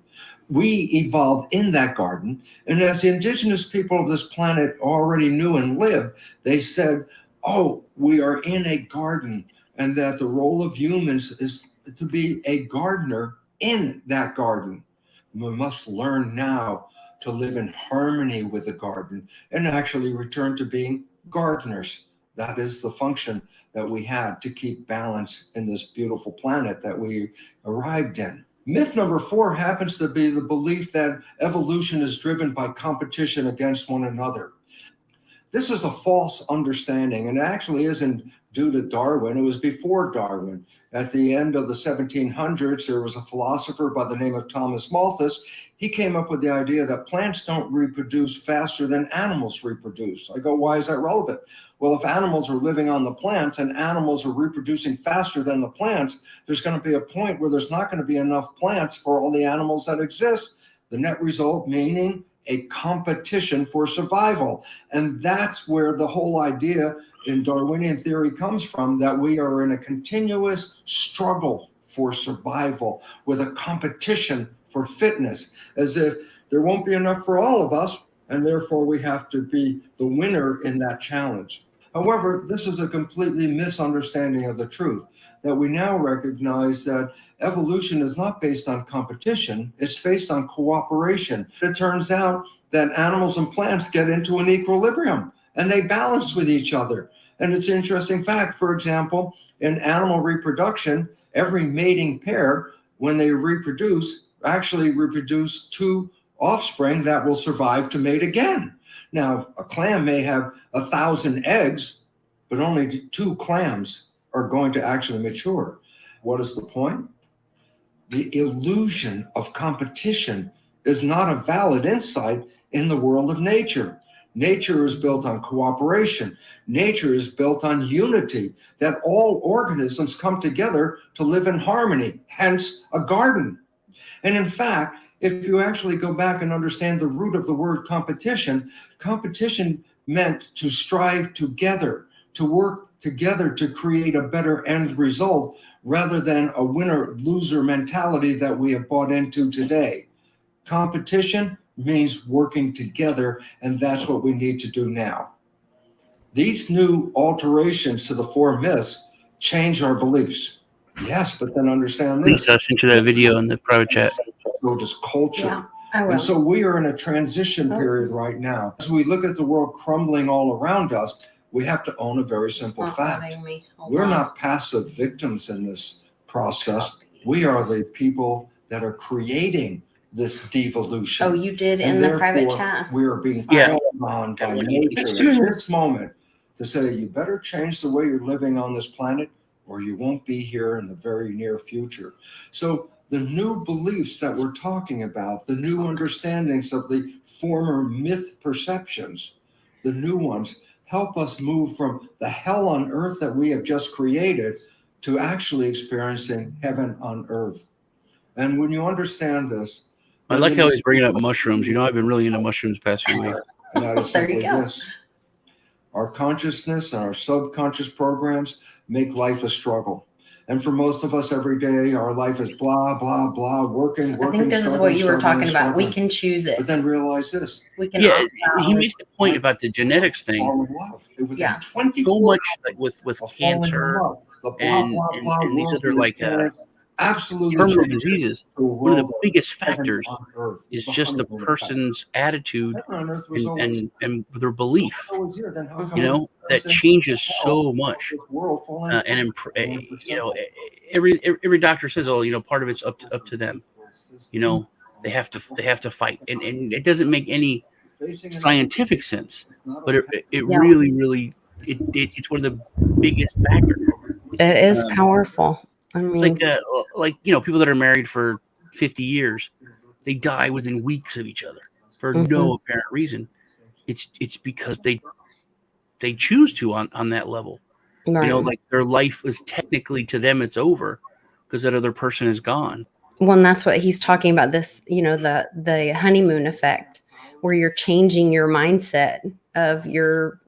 We evolved in that garden, and as the indigenous people of this planet already knew and lived, they said, oh, we are in a garden, and that the role of humans is to be a gardener in that garden. We must learn now to live in harmony with the garden and actually return to being gardeners. That is the function that we had to keep balance in this beautiful planet that we arrived in. Myth number 4 happens to be the belief that evolution is driven by competition against one another. This is a false understanding, and it actually isn't due to Darwin. It was before Darwin. At the end of the 1700s, there was a philosopher by the name of Thomas Malthus. He came up with the idea that plants don't reproduce faster than animals reproduce. I go, why is that relevant? Well, if animals are living on the plants and animals are reproducing faster than the plants, there's going to be a point where there's not going to be enough plants for all the animals that exist. The net result meaning a competition for survival. And that's where the whole idea in Darwinian theory comes from, that we are in a continuous struggle for survival with a competition for fitness, as if there won't be enough for all of us, and therefore we have to be the winner in that challenge. However, this is a completely misunderstanding of the truth, that we now recognize that evolution is not based on competition, it's based on cooperation. It turns out that animals and plants get into an equilibrium and they balance with each other. And it's an interesting fact, for example, in animal reproduction, every mating pair, when they reproduce, actually reproduce 2 offspring that will survive to mate again. Now, a clam may have 1,000 eggs, but only 2 clams are going to actually mature. What is the point? The illusion of competition is not a valid insight in the world of nature. Nature is built on cooperation. Nature is built on unity, that all organisms come together to live in harmony, hence a garden. And in fact, if you actually go back and understand the root of the word competition, competition meant to strive together, to work together to create a better end result, rather than a winner-loser mentality that we have bought into today. Competition means working together, and that's what we need to do now. These new alterations to the 4 myths change our beliefs. Yes, but then understand this.
Lisa, I sent you that video in the private chat.
So just culture.
Yeah, I will.
And so we are in a transition period right now. As we look at the world crumbling all around us, we have to own a very simple fact. We're not passive victims in this process. We are the people that are creating this devolution.
Oh, you did
And
in the private
therefore,
chat.
we are being called on by nature at this moment to say, you better change the way you're living on this planet, or you won't be here in the very near future. So the new beliefs that we're talking about, the new understandings of the former myth perceptions, the new ones, help us move from the hell on earth that we have just created to actually experiencing heaven on earth. And when you understand this,
I like how he's bringing up mushrooms. You know, I've been really into mushrooms the past few weeks.
and that is
There you
simply
go.
this. Our consciousness and our subconscious programs make life a struggle. And for most of us every day, our life is blah, blah, blah, working.
I think this is what you were talking about. We can choose it.
But then realize this.
We can
Yeah,
opt out.
he makes the point about the genetics thing.
Fall in love. Within
Yeah.
24
So much like with
of falling in
cancer
love. The blah,
and
blah, blah
these
world
other
we
like
experience absolutely
terminal
changes
diseases,
the
one of the
world of
biggest
heaven
factors
on earth.
is
The
just the
honeymoon effect.
person's attitude
Heaven on earth was always
and their belief.
always here. Then how come
You know, that changes so much.
this world falling
And
apart?
you know, every doctor says, oh, you know, part of it's up to them. You know, they have to fight, and it doesn't make any scientific sense, but it really it's one of the biggest factors.
It is
Um,
powerful. I
it's
mean,
like you know, people that are married for 50 years, they die within weeks of each other for no apparent reason. It's because they choose to on that level.
right.
You know, like their life is technically to them it's over because that other person is gone.
Well, and that's what he's talking about, this, you know, the honeymoon effect, where you're changing your mindset of your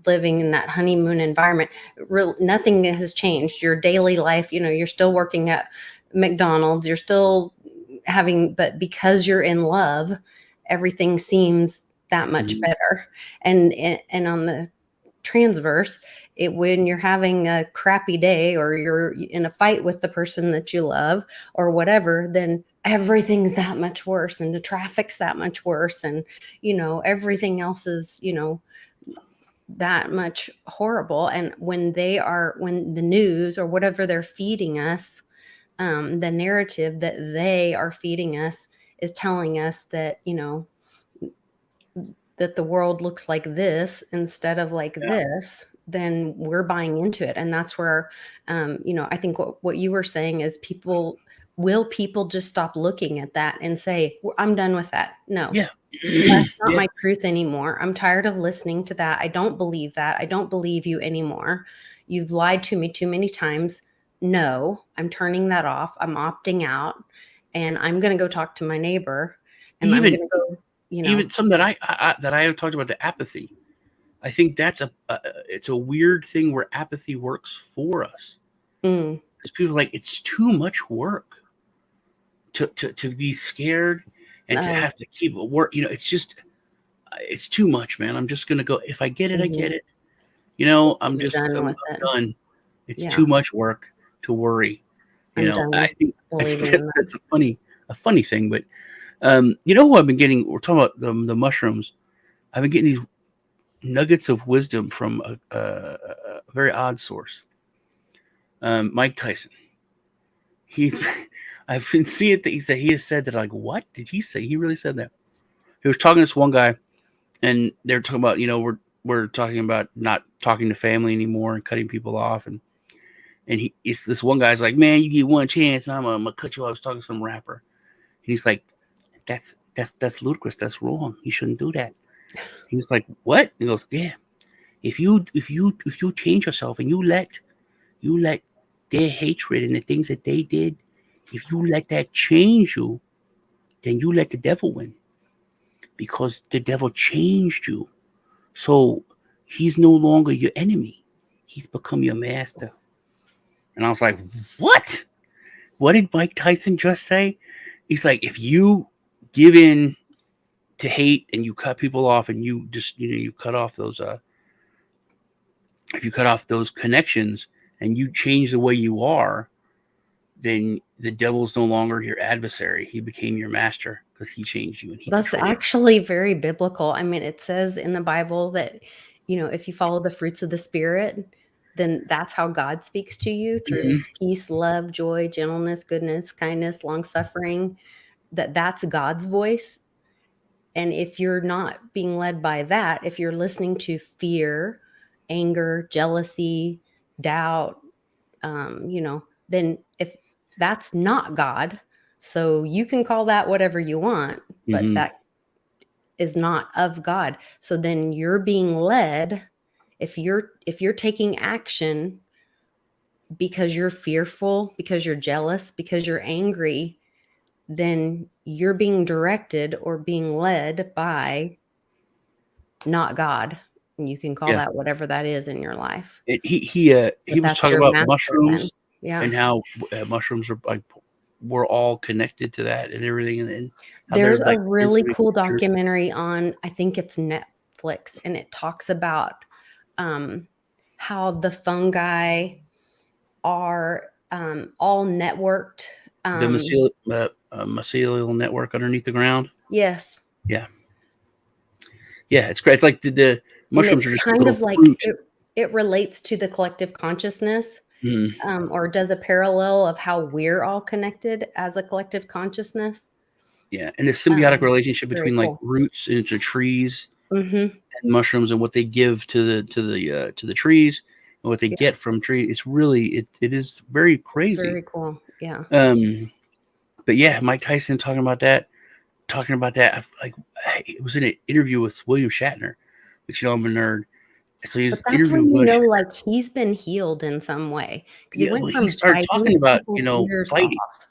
living in that honeymoon environment. Nothing has changed. Your daily life, you know, you're still working at McDonald's, you're still having, but because you're in love, everything seems that much better. And on the transverse, when you're having a crappy day or you're in a fight with the person that you love or whatever, then everything's that much worse, and the traffic's that much worse, and you know, everything else is, you know, that much horrible. And when the news or whatever they're feeding us, the narrative that they are feeding us is telling us that, you know, that the world looks like this instead of like this, then we're buying into it. And that's where, you know, I think what you were saying is people just stop looking at that and say, I'm done with that. No,
Yeah.
that's not
Yeah.
my truth anymore. I'm tired of listening to that. I don't believe that. I don't believe you anymore. You've lied to me too many times. No, I'm turning that off. I'm opting out, and I'm going to go talk to my neighbor, and I'm
Even
going to go, you know.
even some that I have talked about, the apathy. I think that's it's a weird thing where apathy works for us
Mm,
because people are like, it's too much work to be scared and to
oh,
have to keep work. You know, it's too much, man. I'm just gonna go. If I get it, I get
mhm.
it. You know,
I'm done
I'm
with it.
done. It's
Yeah,
too much work to worry. You
I'm
know,
done
I
with
think
believing in that.
that's a funny thing. But you know who I've been getting? We're talking about the mushrooms. I've been getting these nuggets of wisdom from a very odd source. Mike Tyson. He's I've been seeing things that he has said that, like, what did he say? He really said that. He was talking to this one guy, and they're talking about, you know, we're talking about not talking to family anymore and cutting people off, and it's this one guy's like, man, you get one chance, and I'm gonna cut you off. I was talking to some rapper, and he's like, that's ludicrous. That's wrong. You shouldn't do that. He was like, what? He goes, yeah. If you change yourself and you let their hatred and the things that they did, if you let that change you, then you let the devil win, because the devil changed you. So he's no longer your enemy. He's become your master. And I was like, what? What did Mike Tyson just say? He's like, if you give in to hate and you cut people off and you just, you know, you cut off those, if you cut off those connections and you change the way you are, then the devil's no longer your adversary. He became your master because he changed you and he
That's
controls.
actually very biblical. I mean, it says in the Bible that, you know, if you follow the fruits of the Spirit, then that's how God speaks to you, through peace, love, joy, gentleness, goodness, kindness, long suffering. That's God's voice. And if you're not being led by that, if you're listening to fear, anger, jealousy, doubt, you know, then if that's not God, so you can call that whatever you want, but
Mm-hmm.
that is not of God. So then you're being led, if you're taking action because you're fearful, because you're jealous, because you're angry, then you're being directed or being led by not God. And you can call
Yeah.
that whatever that is in your life.
He
But
was
that's
talking
your
about
master then.
mushrooms
Yeah.
and how mushrooms are like, we're all connected to that and everything, and how they're
There's a
like
really
transmitting
cool
culture.
documentary on, I think it's Netflix, and it talks about how the fungi are all networked.
The mycelial network underneath the ground.
Yes.
Yeah. Yeah, it's great. It's like the mushrooms are just
kind
little
of like
fruit.
it relates to the collective consciousness,
Mhm.
or does a parallel of how we're all connected as a collective consciousness.
Yeah, and the symbiotic relationship
Very
between like
cool.
roots into trees
Mm-hmm.
and mushrooms and what they give to the trees and what they get from trees. It's really it is very crazy.
Very cool. Yeah.
But yeah, Mike Tyson talking about that. Like it was in an interview with William Shatner, which I'm a nerd. So he's
But that's
interviewing
when you
William
know,
Shatner.
like, he's been healed in some way, because he
Yeah,
went
well, he
from
started
fighting
talking
to
about
people's ears
fighting.
off.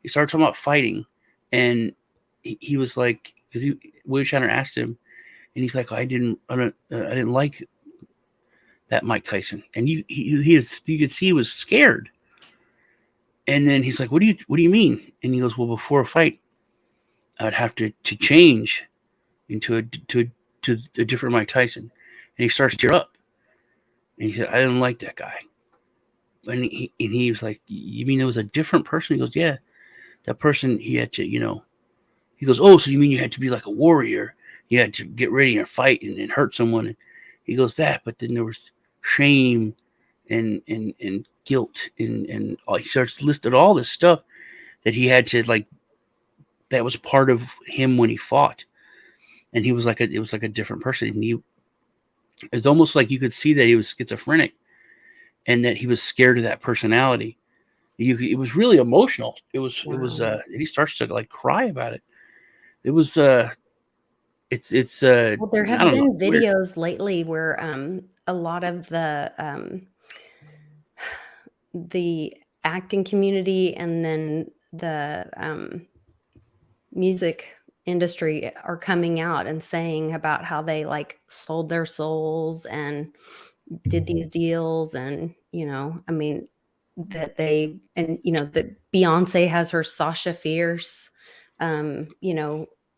He started talking about fighting, and he was like, because William Shatner asked him, and he's like, I didn't like that Mike Tyson, and you could see he was scared. And then he's like, what do you mean? And he goes, well, before a fight, I would have to change into a different Mike Tyson. And he starts to tear up. And he said, I didn't like that guy. And he was like, you mean it was a different person? He goes, yeah, that person, he had to, he goes, oh, so you mean you had to be like a warrior? You had to get ready and fight and hurt someone. And he goes, that, but then there was shame and guilt and all. He starts listed all this stuff that he had to like, that was part of him when he fought. And it was like a different person. And it's almost like you could see that he was schizophrenic and that he was scared of that personality. It was really emotional. And he starts to like cry about it. It was, it's
Well, there
I
have
don't know,
been
weird.
videos lately where a lot of the acting community and then the music industry are coming out and saying about how they like sold their souls and did these deals, and I mean, that that Beyonce has her Sasha Fierce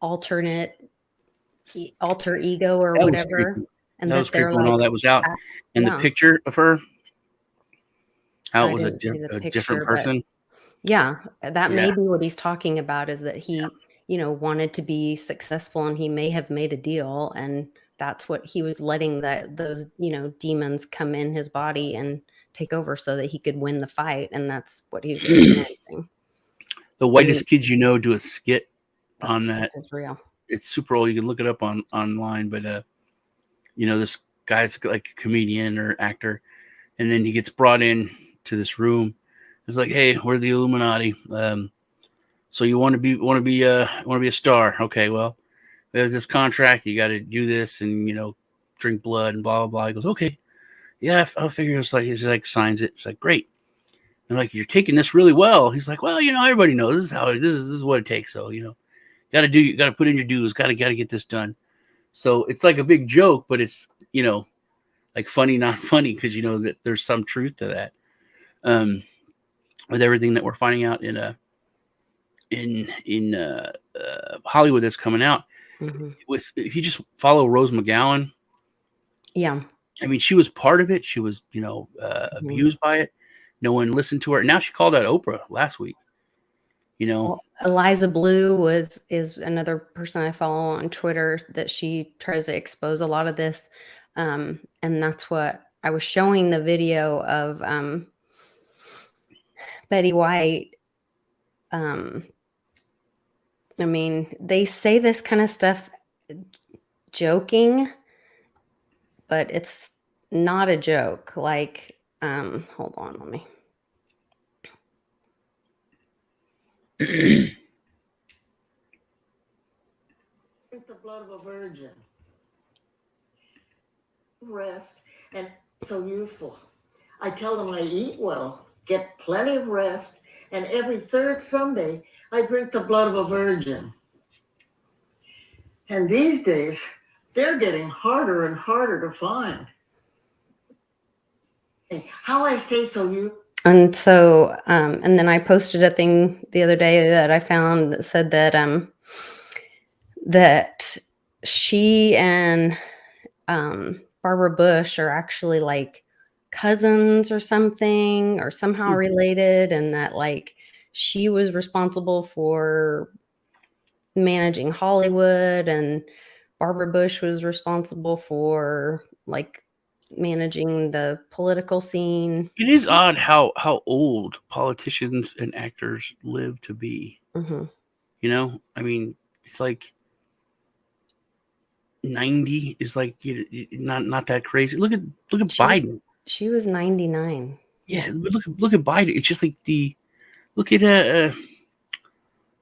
alternate alter ego or
That was
whatever,
creepy.
and
That was
that they're
creepy when
like
all that was out. And the
yeah.
picture of her, how it
I
was
didn't see the
a different
picture, but
person.
yeah, that may
Yeah.
be what he's talking about, is that he, wanted to be successful, and he may have made a deal, and that's what he was letting those, demons come in his body and take over so that he could win the fight, and that's what he was experiencing.
The whitest kids do a skit
That
on
stuff
that.
is real.
It's super old. You can look it up online, but this guy's like a comedian or actor, and then he gets brought in to this room. It's like, hey, we're the Illuminati. So you want to be a star? Okay, well, we have this contract. You got to do this, and drink blood and blah blah blah. He goes, okay, yeah, I'll figure. It's like he like signs it. It's like great. And like, you're taking this really well. He's like, well, everybody knows this is how this is what it takes. So got to put in your dues. Got to get this done. So it's like a big joke, but it's like funny, not funny, because that there's some truth to that. With everything that we're finding out in Hollywood that's coming out, if you just follow Rose McGowan,
Yeah.
I mean, she was part of it. She was abused by it. No one listened to her. Now she called out Oprah last week.
Well, Eliza Blue is another person I follow on Twitter, that she tries to expose a lot of this. And that's what I was showing the video of Betty White. I mean, they say this kind of stuff joking, but it's not a joke. Like, hold on, let me.
Drink the blood of a virgin. Rest, and so youthful. I tell them I eat well, get plenty of rest, and every third Sunday I drink the blood of a virgin. And these days, they're getting harder and harder to find. How I stay so youthful.
And so, and then I posted a thing the other day that I found that said that that she and Barbara Bush are actually like cousins or something, or somehow related, and that like she was responsible for managing Hollywood, and Barbara Bush was responsible for like managing the political scene.
It is odd how old politicians and actors live to be.
Hmm.
You know, I mean, it's like 90 is like not that crazy. Look at Biden.
She was 99.
Yeah, but look at Biden. It's just like look at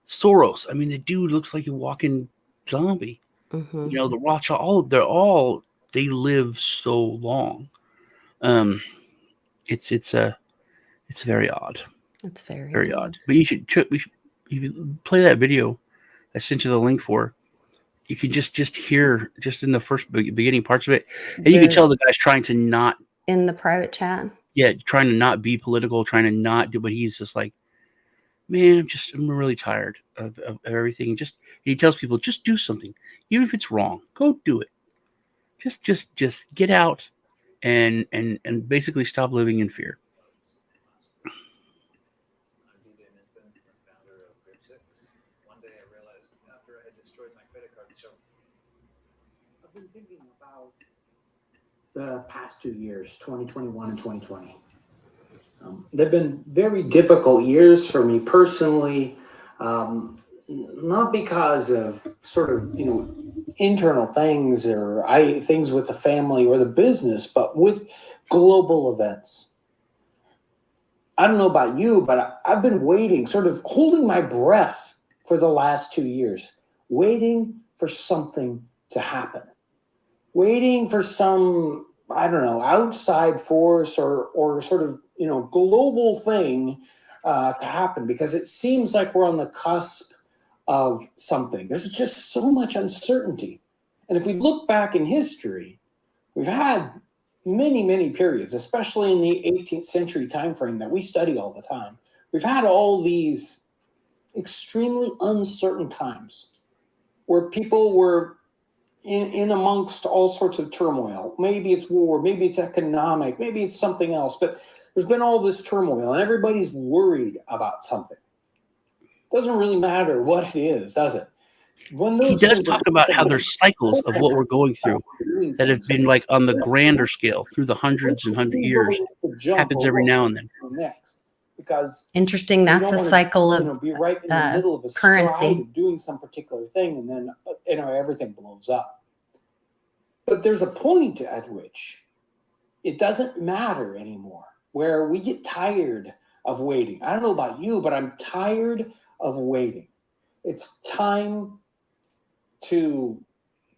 Soros. I mean, the dude looks like a walking zombie.
Hmm.
You know, the Rothschild. They live so long. It's very odd.
That's very
Very odd. But we should if you play that video I sent you the link for. You can just hear just in the first beginning parts of it, and you can tell the guy's trying to not
in the private chat.
Yeah, trying to not be political, trying to not do. But he's just like, man, I'm really tired of everything. And he tells people, just do something, even if it's wrong. Go do it. Just get out and basically stop living in fear.
I've been thinking about the past 2 years, 2021 and 2020. They've been very difficult years for me personally, not because of sort of, internal things or things with the family or the business, but with global events. I don't know about you, but I've been waiting, sort of holding my breath for the last 2 years, waiting for something to happen, waiting for some, I don't know, outside force or sort of, global thing to happen, because it seems like we're on the cusp of something. There's just so much uncertainty. And if we look back in history, we've had many, many periods, especially in the 18th century timeframe that we study all the time. We've had all these extremely uncertain times where people were in amongst all sorts of turmoil. Maybe it's war, maybe it's economic, maybe it's something else, but there's been all this turmoil and everybody's worried about something. Doesn't really matter what it is, does it?
He does talk about how there's cycles of what we're going through that have been like on the grander scale through the hundreds and hundred years. Happens every now and then.
Because
interesting. That's a cycle of
be right in the middle of a
currency
stride of doing some particular thing, and then everything blows up. But there's a point at which it doesn't matter anymore, where we get tired of waiting. I don't know about you, but I'm tired of waiting. It's time to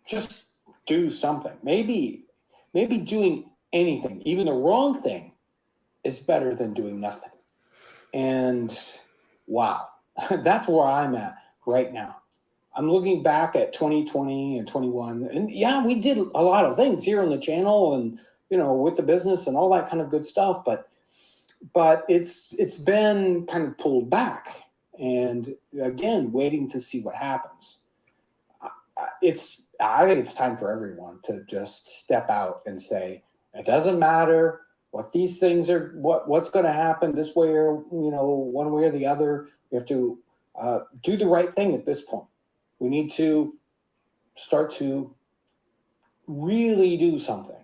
just do something. Maybe doing anything, even the wrong thing, is better than doing nothing. And wow, that's where I'm at right now. I'm looking back at 2020 and 21, and yeah, we did a lot of things here on the channel and, with the business and all that kind of good stuff, but it's been kind of pulled back, and again, waiting to see what happens. I think it's time for everyone to just step out and say, it doesn't matter what these things are, what's going to happen this way or, one way or the other. We have to do the right thing at this point. We need to start to really do something.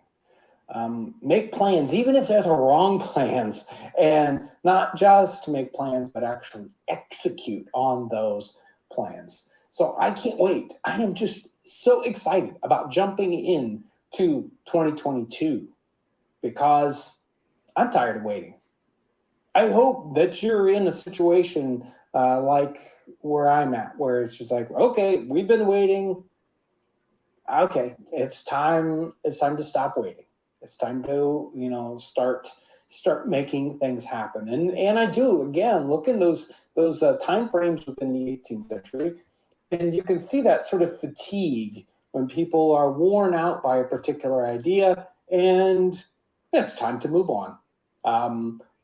Make plans, even if they're the wrong plans, and not just to make plans, but actually execute on those plans. So I can't wait. I am just so excited about jumping in to 2022 because I'm tired of waiting. I hope that you're in a situation like where I'm at, where it's just like, okay, we've been waiting. Okay, it's time to stop waiting. It's time to, start making things happen. And I do, again, look in those time frames within the 18th century, and you can see that sort of fatigue when people are worn out by a particular idea, and it's time to move on.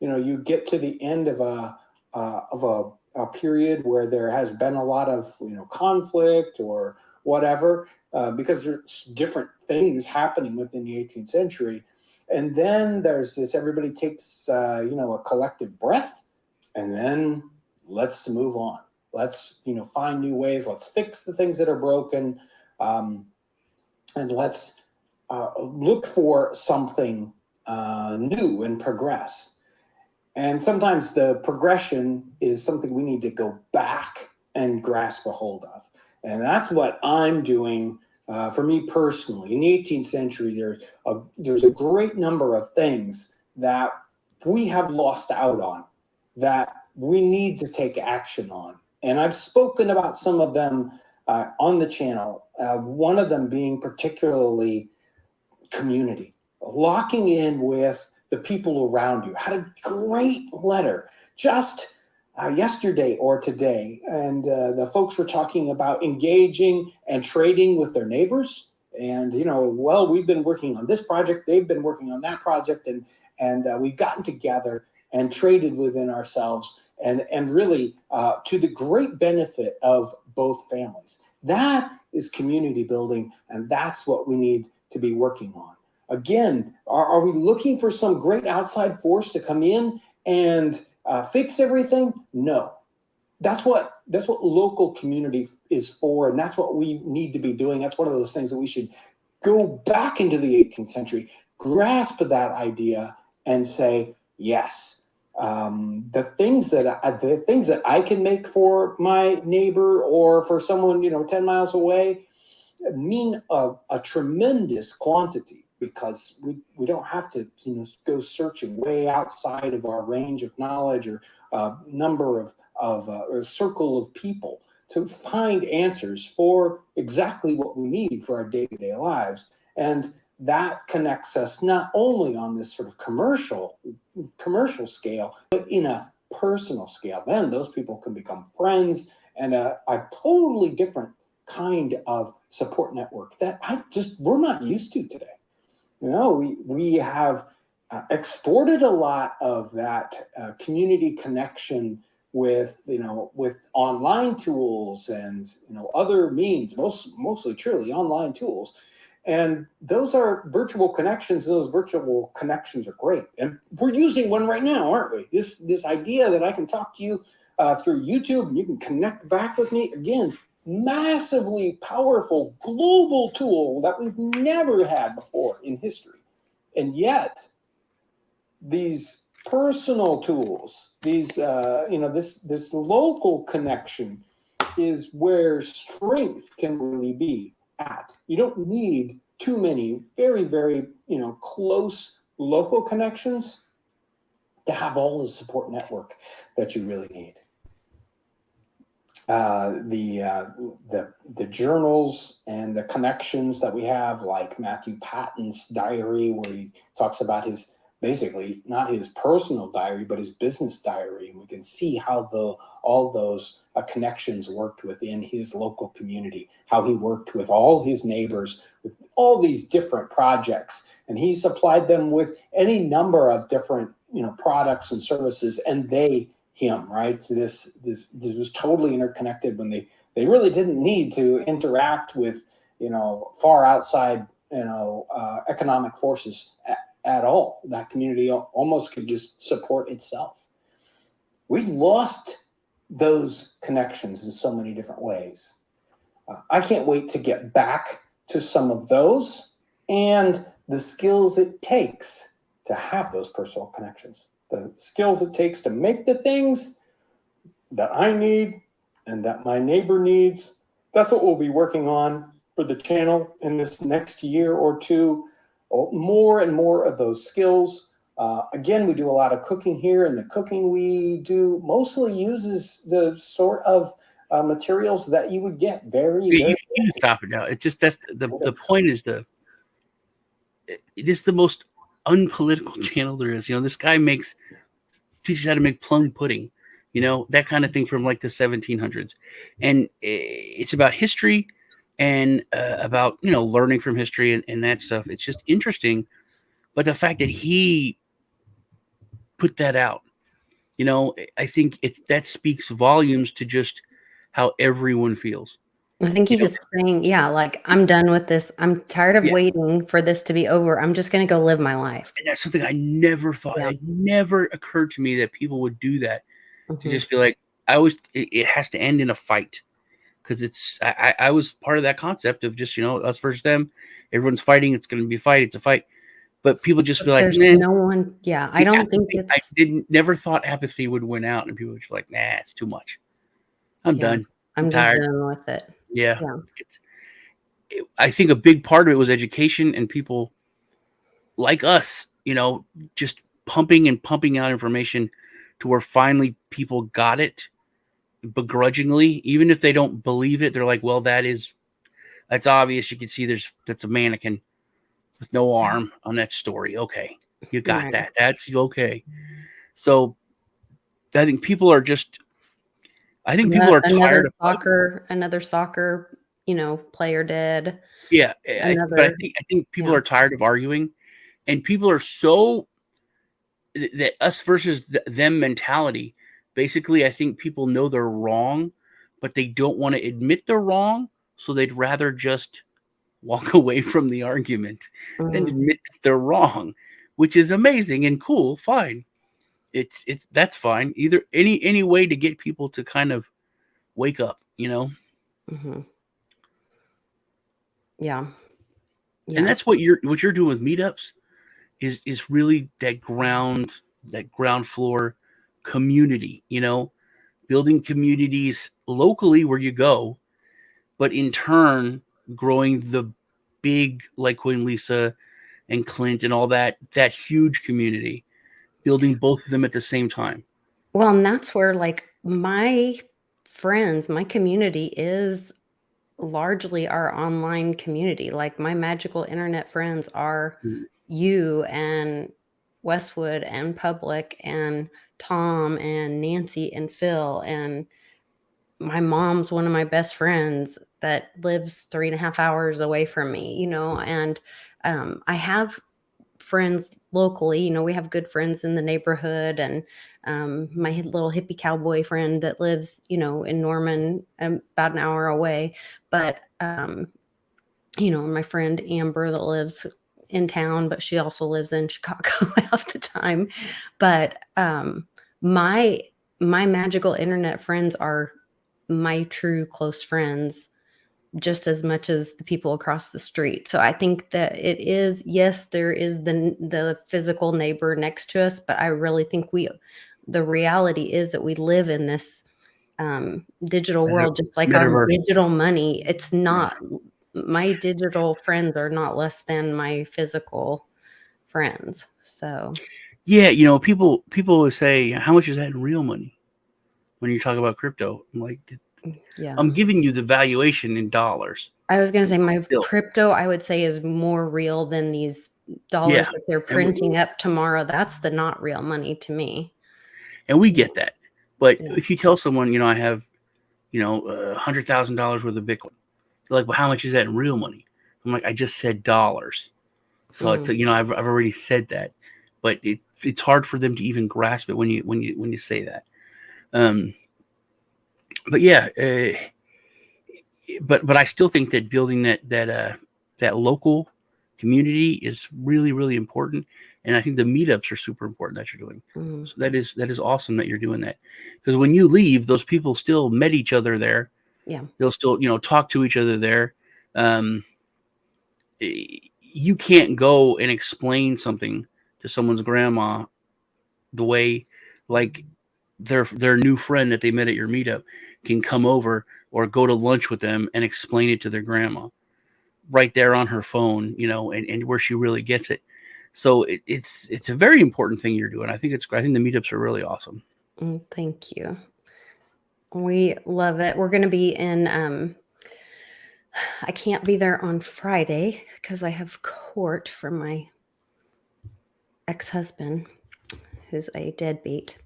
You get to the end of a period where there has been a lot of conflict or whatever, because there's different things happening within the 18th century, And then there's this, everybody takes, a collective breath, and then let's move on. Let's, find new ways. Let's fix the things that are broken. And let's look for something new and progress. And sometimes the progression is something we need to go back and grasp a hold of. And that's what I'm doing for me personally. In the 18th century, there's a great number of things that we have lost out on that we need to take action on. And I've spoken about some of them on the channel, one of them being particularly community, locking in with the people around you. Had a great letter just yesterday or today, and the folks were talking about engaging and trading with their neighbors. And we've been working on this project, they've been working on that project, and we've gotten together and traded within ourselves, and really to the great benefit of both families. That is community building, and that's what we need to be working on. Again, are we looking for some great outside force to come in and fix everything? No. That's what local community is for, and that's what we need to be doing. That's one of those things that we should go back into the 18th century, grasp that idea, and say, yes, the things that I can make for my neighbor or for someone 10 miles away mean a tremendous quantity, because we don't have to go searching way outside of our range of knowledge or number of or circle of people to find answers for exactly what we need for our day-to-day lives. And that connects us not only on this sort of commercial scale, but in a personal scale. Then those people can become friends and a totally different kind of support network that we're not used to today. We have exported a lot of that community connection with online tools and other means, mostly truly online tools. And those are virtual connections. Those virtual connections are great. And we're using one right now, aren't we? This idea that I can talk to you through YouTube and you can connect back with me. Again, massively powerful global tool that we've never had before in history. And yet, these personal tools, these this local connection is where strength can really be at. You don't need too many very, very close local connections to have all the support network that you really need. The journals and the connections that we have, like Matthew Patton's diary, where he talks about his, basically not his personal diary, but his business diary. And we can see how all those connections worked within his local community, how he worked with all his neighbors, with all these different projects. And he supplied them with any number of different products and services, and him, right? So this was totally interconnected when they really didn't need to interact with, far outside, economic forces at all. That community almost could just support itself. We've lost those connections in so many different ways. I can't wait to get back to some of those and the skills it takes to have those personal connections. The skills it takes to make the things that I need and that my neighbor needs. That's what we'll be working on for the channel in this next year or two. More and more of those skills. Again, we do a lot of cooking here, and the cooking we do mostly uses the sort of materials that you would get
You stop it now. It's just that's the point is this is the most unpolitical channel there is. This guy teaches how to make plum pudding, that kind of thing from like the 1700s. And it's about history and about, learning from history and that stuff. It's just interesting. But the fact that he put that out, I think that speaks volumes to just how everyone feels.
I think
You
he's
know?
just saying, yeah, like, I'm done with this. I'm tired of
Yeah.
waiting for this to be over. I'm just going to go live my life.
And that's something I never thought.
Yeah.
It never occurred to me that people would do that. To
Mhm.
just be like, it has to end in a fight. Because I was part of that concept of just, us versus them. Everyone's fighting. It's going to be a fight. It's a fight. But people just
But
be like,
there's
nah.
no one. Yeah. I don't think
Apathy, I
it's.
never thought apathy would win out. And people were just like, nah, it's too much. I'm
Yeah.
done. I'm
I'm just
tired.
done with it.
Yeah.
Yeah.
I think a big part of it was education and people like us, just pumping and pumping out information to where finally people got it begrudgingly, even if they don't believe it. They're like, well, that's obvious. You can see that's a mannequin with no arm on that story. Okay, you got
Right.
that. That's okay. So I think people are tired of fighting.
Another soccer, player dead.
Yeah, but I
Another.
think people
Yeah.
are tired of arguing, and people are so that us versus them mentality. Basically, I think people know they're wrong, but they don't want to admit they're wrong, so they'd rather just walk away from the argument than
Mhm.
admit that they're wrong, which is amazing and cool. Fine, it's that's fine. Either any way to get people to kind of wake up,
Mhm. Yeah.
and
Yeah.
that's what you're doing with meetups is really that ground floor community, building communities locally where you go, but in turn growing the big Litecoin Lisa and Clint and all that huge community, building both of them at the same time.
Well, and that's where like my community is largely our online community. Like my magical internet friends are
Mm.
you and Westwood and Public and Tom and Nancy and Phil, and my mom's one of my best friends that lives 3.5 hours away from me, and I have friends locally. We have good friends in the neighborhood, and my little hippie cowboy friend that lives, in Norman, about an hour away. But my friend Amber that lives in town, but she also lives in Chicago half the time. But my magical internet friends are my true close friends just as much as the people across the street. So I think that it is, yes, there is the physical neighbor next to us, but I really think the reality is that we live in this digital world, just like our
Metaverse.
digital money. It's
Yeah.
not, my digital friends are not less than my physical friends. So
Yeah, people always say, how much is that in real money when you talk about crypto? I'm like,
yeah,
I'm giving you the valuation in dollars.
I was gonna say my
Still,
crypto, I would say, is more real than these dollars
yeah,
that they're
and
printing up tomorrow. That's the not real money to me.
we get that. But
Yeah.
if you tell someone, I have, $100,000 worth of Bitcoin, they're like, well, how much is that in real money? I'm like, I just said dollars. So it's,
Mm.
I've already said that, but it's hard for them to even grasp it when you say that. But yeah, but I still think that building that local community is really, really important, and I think the meetups are super important that you're doing.
Mm.
So that is awesome that you're doing that, because when you leave, those people still met each other there.
Yeah.
They'll still talk to each other there. You can't go and explain something to someone's grandma the way like their new friend that they met at your meetup can come over or go to lunch with them and explain it to their grandma right there on her phone, and where she really gets it. So it's a very important thing you're doing. I think the meetups are really awesome.
Thank you. We love it. We're going to be in, I can't be there on Friday because I have court for my ex-husband, who's a deadbeat,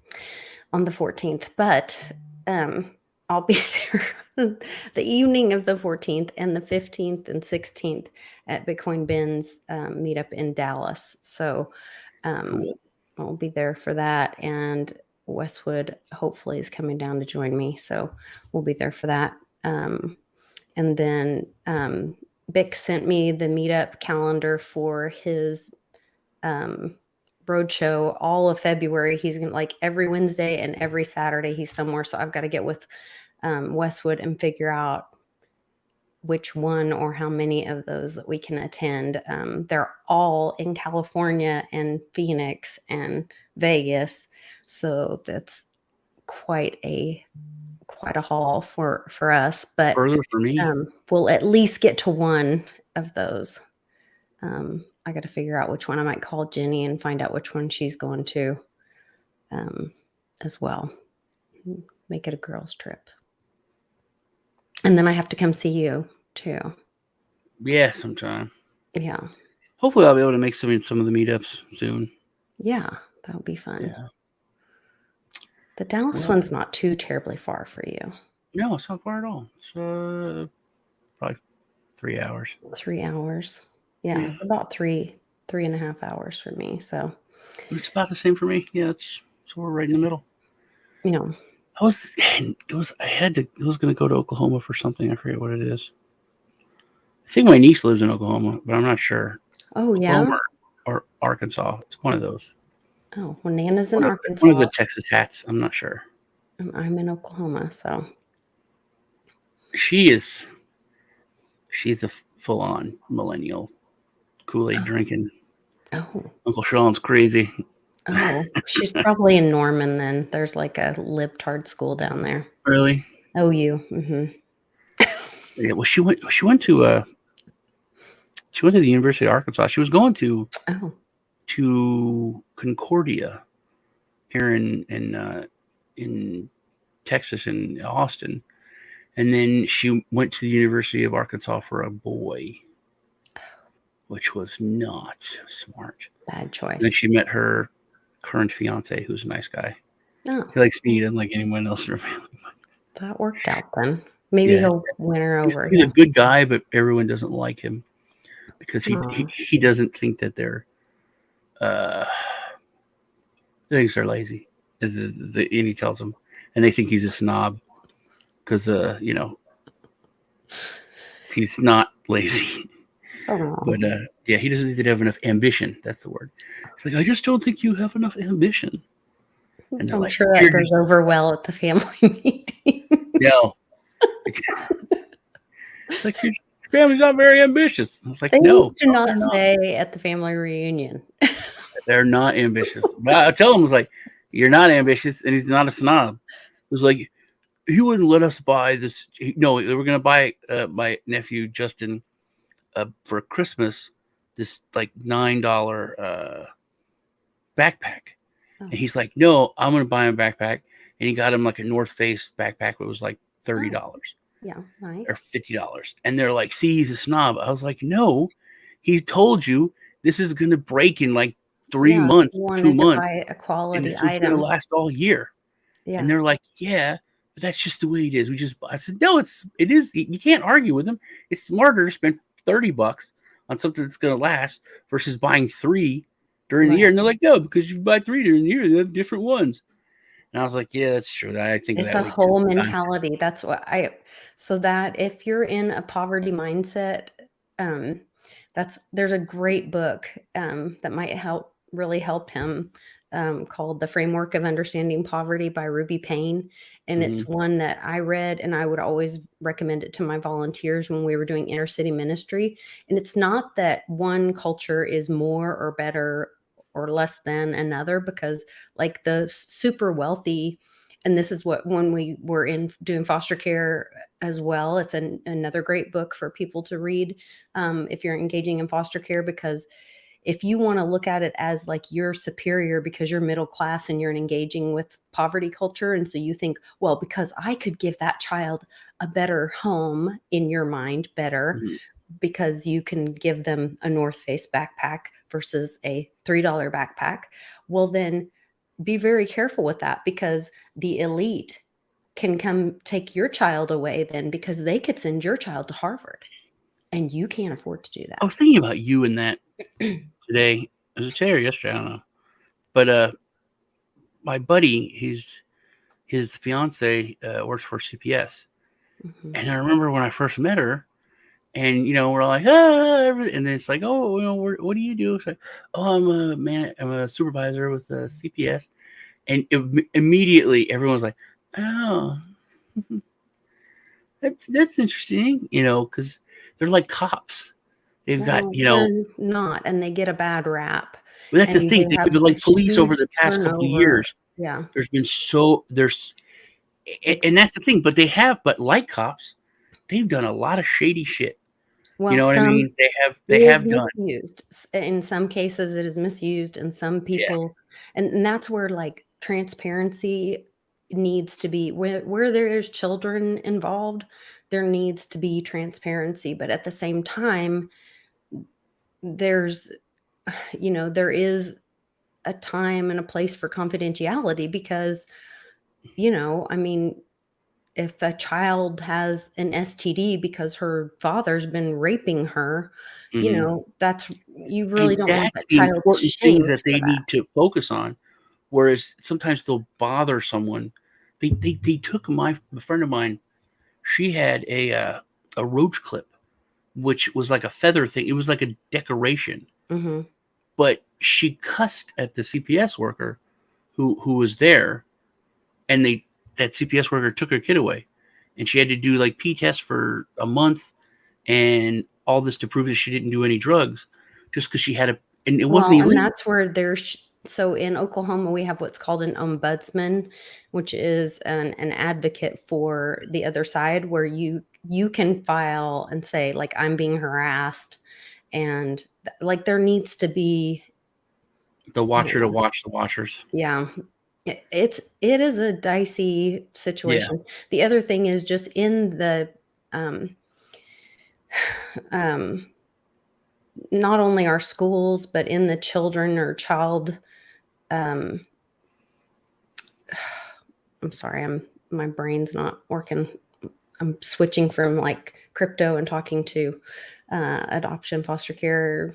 on the 14th. But I'll be there the evening of the 14th and the 15th and 16th at Bitcoin Ben's meetup in Dallas. So
Cool.
I'll be there for that. And Westwood hopefully is coming down to join me. So we'll be there for that. And And then Bick sent me the meetup calendar for his roadshow all of February. He's gonna, like, every Wednesday and every Saturday he's somewhere. So I've got to get with Westwood and figure out which one or how many of those that we can attend. They're all in California and Phoenix and Vegas, so that's quite a haul for us. But
Further for me.
we'll at least get to one of those. I got to figure out which one. I might call Jenny and find out which one she's going to as well. Make it a girls' trip. And then I have to come see you too.
Yeah, sometime.
Yeah.
Hopefully I'll be able to make some of the meetups soon.
Yeah, that would be fun.
Yeah.
The Dallas one's not too terribly far for you.
No, it's not far at all. It's probably 3 hours.
3 hours. Yeah, about 3.5 hours for me. So
it's about the same for me. Yeah, so we're right in the middle.
You know,
I was going to go to Oklahoma for something. I forget what it is. I think my niece lives in Oklahoma, but I'm not sure.
Oh,
Oklahoma
yeah?
or Arkansas. It's one of those.
Oh, well, Nana's in Arkansas.
One of the Texas hats. I'm not sure.
And I'm in Oklahoma, so.
She's a full-on millennial Kool-Aid drinking.
Oh.
Uncle Sean's crazy.
Oh, she's probably in Norman then. There's like a libtard school down there.
Really?
OU. Mm-hmm.
Yeah, well, she went to the University of Arkansas. She was going to Concordia here in Texas, in Austin, and then she went to the University of Arkansas for a boy, which was not smart.
Bad choice.
And then she met her current fiance, who's a nice guy.
Oh.
He likes me. He doesn't like anyone else in her family.
That worked out then. Maybe he'll win her over.
He's a good guy, but everyone doesn't like him because he doesn't think that they're thinks they're lazy. And he tells them, and they think he's a snob because he's not lazy. But he doesn't think they have enough ambition. That's the word. It's like, I just don't think you have enough ambition. And they're
I'm
like,
sure that goes over well at the family meeting.
No. It's like, your family's not very ambitious. I was like,
Things
no.
to not say at the family reunion.
They're not ambitious. But I tell him, I was like, you're not ambitious, and he's not a snob. It was like, he wouldn't let us buy this. No, they were going to buy my nephew Justin for Christmas this like $9 backpack. And he's like, no, I'm going to buy him a backpack. And he got him like a North Face backpack that was like $30.
Yeah, nice.
Or $50. And they're like, see, he's a snob. I was like, no, he told you this is going to break in like 3 months, 2 months.
Buy a quality
and it's going to last all year.
Yeah.
And they're like, yeah, but that's just the way it is. I said, no, it is. You can't argue with them. It's smarter to spend $30 on something that's going to last versus buying 3 during the year. And they're like, no, because if you buy 3 during the year, they have different ones. And I was like, yeah, that's true. I think
it's a whole mentality. That's what so that if you're in a poverty mindset, there's a great book that might really help him called The Framework of Understanding Poverty by Ruby Payne. And it's one that I read, and I would always recommend it to my volunteers when we were doing inner city ministry. And it's not that one culture is more or better or less than another, because like the super wealthy, and this is what, when we were doing foster care as well, it's another great book for people to read if you're engaging in foster care, because if you want to look at it as like you're superior because you're middle class and you're engaging with poverty culture, and so you think, well, because I could give that child a better home in your mind, better, because you can give them a North Face backpack versus a $3 backpack. Well, then be very careful with that, because the elite can come take your child away then, because they could send your child to Harvard and you can't afford to do that.
I was thinking about you in that today. Was it today or yesterday? I don't know. But my buddy, his fiance works for CPS.
Mhm.
And I remember when I first met her, and we're like, and then it's like, oh, what do you do? It's like, oh, I'm a supervisor with CPS, and immediately everyone's like, oh, that's interesting, because they're like cops. They've got,
Well, they're not, and they get a bad rap,
well, that's the
and
thing.
they
They've
have
been
a
like police over
huge
the past couple of
turnover.
years.
Yeah,
And that's the thing. But like cops, they've done a lot of shady shit. You
well,
know what I
some
mean? They
is
have done.
misused. In some cases, it is misused, and some
Yeah.
people, and that's where like transparency needs to be. Where there's children involved, there needs to be transparency, but at the same time, there's, there is a time and a place for confidentiality because, I mean, if a child has an STD because her father's been raping her,
Mhm.
that's, you really
And
don't want
that's
that
the
child
important thing
shamed
that
for
they
that.
need to focus on. Whereas sometimes they'll bother someone. They took a friend of mine. She had a roach clip, which was like a feather thing. It was like a decoration,
Hmm.
but she cussed at the CPS worker who was there, and that CPS worker took her kid away, and she had to do like P tests for a month and all this to prove that she didn't do any drugs, just because she had and it wasn't
Well, and
illegal.
that's where so in Oklahoma, we have what's called an ombudsman, which is an advocate for the other side, where you can file and say, like, I'm being harassed, and like there needs to be,
The
you
watcher to
know,
watch the watchers.
yeah, it is a dicey
Yeah.
situation. The other thing is just in the um um not only our schools, but in the children or child, um I'm sorry, my brain's not working. I'm switching from like crypto and talking to adoption, foster care,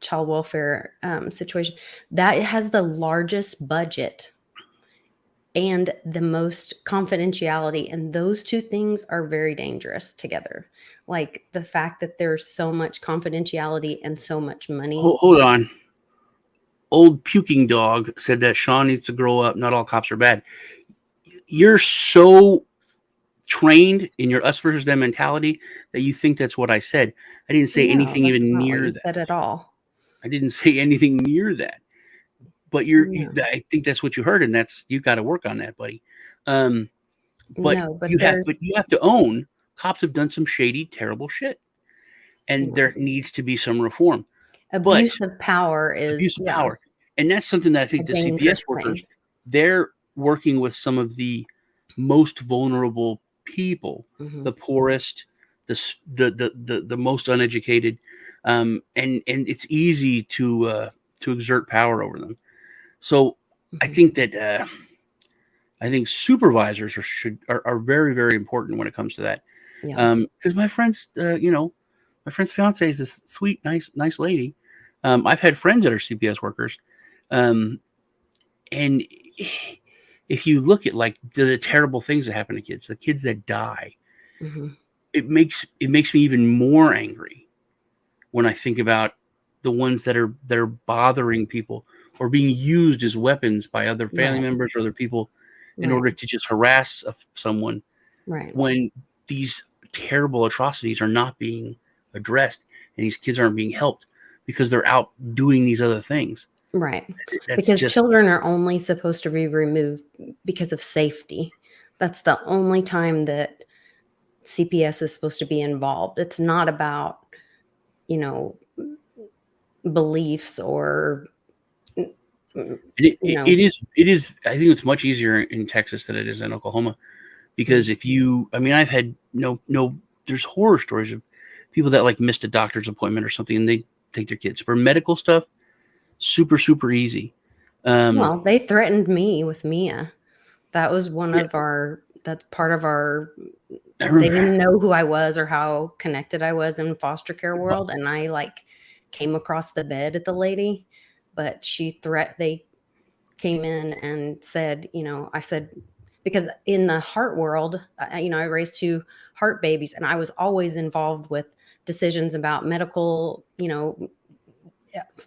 child welfare situation. That has the largest budget and the most confidentiality. And those two things are very dangerous together. Like the fact that there's so much confidentiality and so much money.
Hold on. Old puking dog said that Sean needs to grow up. Not all cops are bad. You're so trained in your us versus them mentality that you think that's what I said. I didn't say
No,
anything
that's
even
not what
near
you
that.
said at all.
I didn't say anything near that. But
No,
I think that's what you heard, and that's you got to work on that, buddy. Um, but
no, but there's,
you have to own cops have done some shady, terrible shit, and
yeah,
there needs to be some reform. But
abuse of power is,
abuse of
yeah,
power, and that's something that I
a
think the CPS
dangerous
workers,
thing.
they're working with some of the most vulnerable people,
Hmm.
the poorest, the most uneducated, and it's easy to exert power over them. So I
Hmm.
think that I think supervisors are very, very important when it comes to that.
Yeah.
Because my friend's fiance is this sweet, nice lady. I've had friends that are CPS workers, um, and if you look at like the terrible things that happen to kids, the kids that die,
Hmm.
it makes me even more angry when I think about the ones that are bothering people or being used as weapons by other family
Right.
members or other people in
Right.
order to just harass someone
Right.
when these terrible atrocities are not being addressed and these kids aren't being helped because they're out doing these other things.
Right.
That's
Because
just
children are only supposed to be removed because of safety. That's the only time that CPS is supposed to be involved. It's not about, you know, beliefs or, mm, mm,
it is. I think it's much easier in Texas than it is in Oklahoma
mm,
because I've had no. There's horror stories of people that like missed a doctor's appointment or something and they take their kids for medical stuff. Super easy. Um,
well, they threatened me with Mia. That was
yeah,
that's part of our,
I
they
remember.
didn't know who I was or how connected I was in foster care world, and I, like, came across the bed at the lady, but they came in and said, I said, because in the heart world, I raised 2 heart babies, and I was always involved with decisions about medical,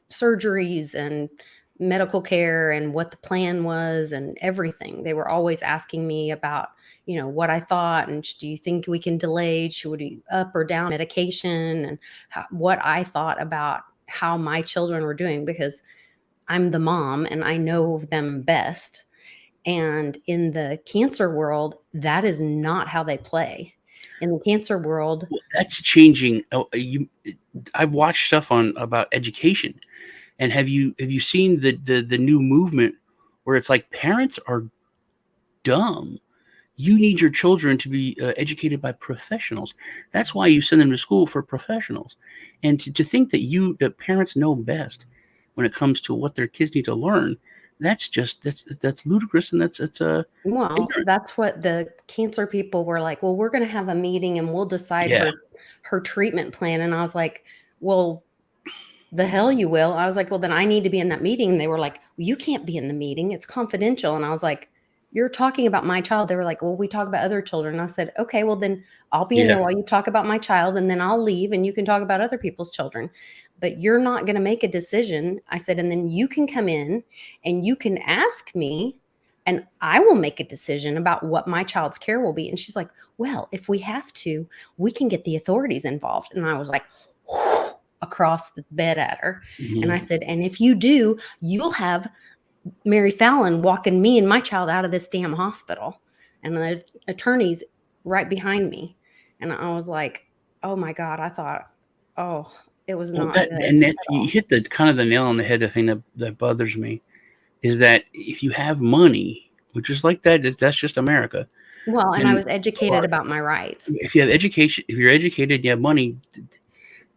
surgeries and medical care and what the plan was and everything. They were always asking me about, what I thought, and do you think we can delay, should we up or down medication, and what I thought about how my children were doing, because I'm the mom and I know them best. And in the cancer world, that is not how they play. In the cancer world,
Well, that's changing. I've watched stuff about education, and have you seen the new movement where it's like parents are dumb? You need your children to be educated by professionals. That's why you send them to school, for professionals. And to think that parents know best when it comes to what their kids need to learn, that's ludicrous, and that's
well,
ignorant.
that's what the cancer people were like. Well, we're going to have a meeting and we'll decide
Yeah.
her treatment plan. And I was like, well, the hell you will. I was like, well, then I need to be in that meeting. And they were like, well, you can't be in the meeting. It's confidential. And I was like, you're talking about my child. They were like, well, we talk about other children. And I said, okay, well, then I'll be in there while you talk about my child, and then I'll leave and you can talk about other people's children. But you're not going to make a decision. I said, and then you can come in and you can ask me, and I will make a decision about what my child's care will be. And she's like, well, if we have to, we can get the authorities involved. And I was like, across the bed at her.
Mhm.
And I said, and if you do, you'll have Mary Fallon walking me and my child out of this damn hospital, and the attorney's right behind me. And I was like, oh my God, I thought, oh, it was not good.
And that you hit the kind of the nail on the head. The thing that bothers me is that if you have money, which is like that's just America.
Well, and I was educated about my rights.
If you have education, if you're educated, you have money,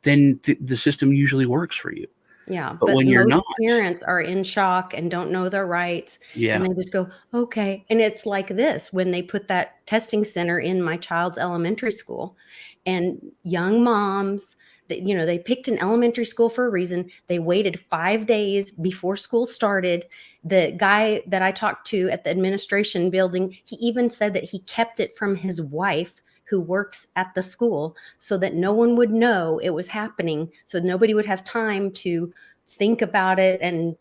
then the system usually works for you.
Yeah,
but when you're not,
parents are in shock and don't know their rights.
Yeah.
And they just go, okay. And it's like this, when they put that testing center in my child's elementary school, and young moms, they picked an elementary school for a reason. They waited 5 days before school started. The guy that I talked to at the administration building, he even said that he kept it from his wife, who works at the school, so that no one would know it was happening, so nobody would have time to think about it and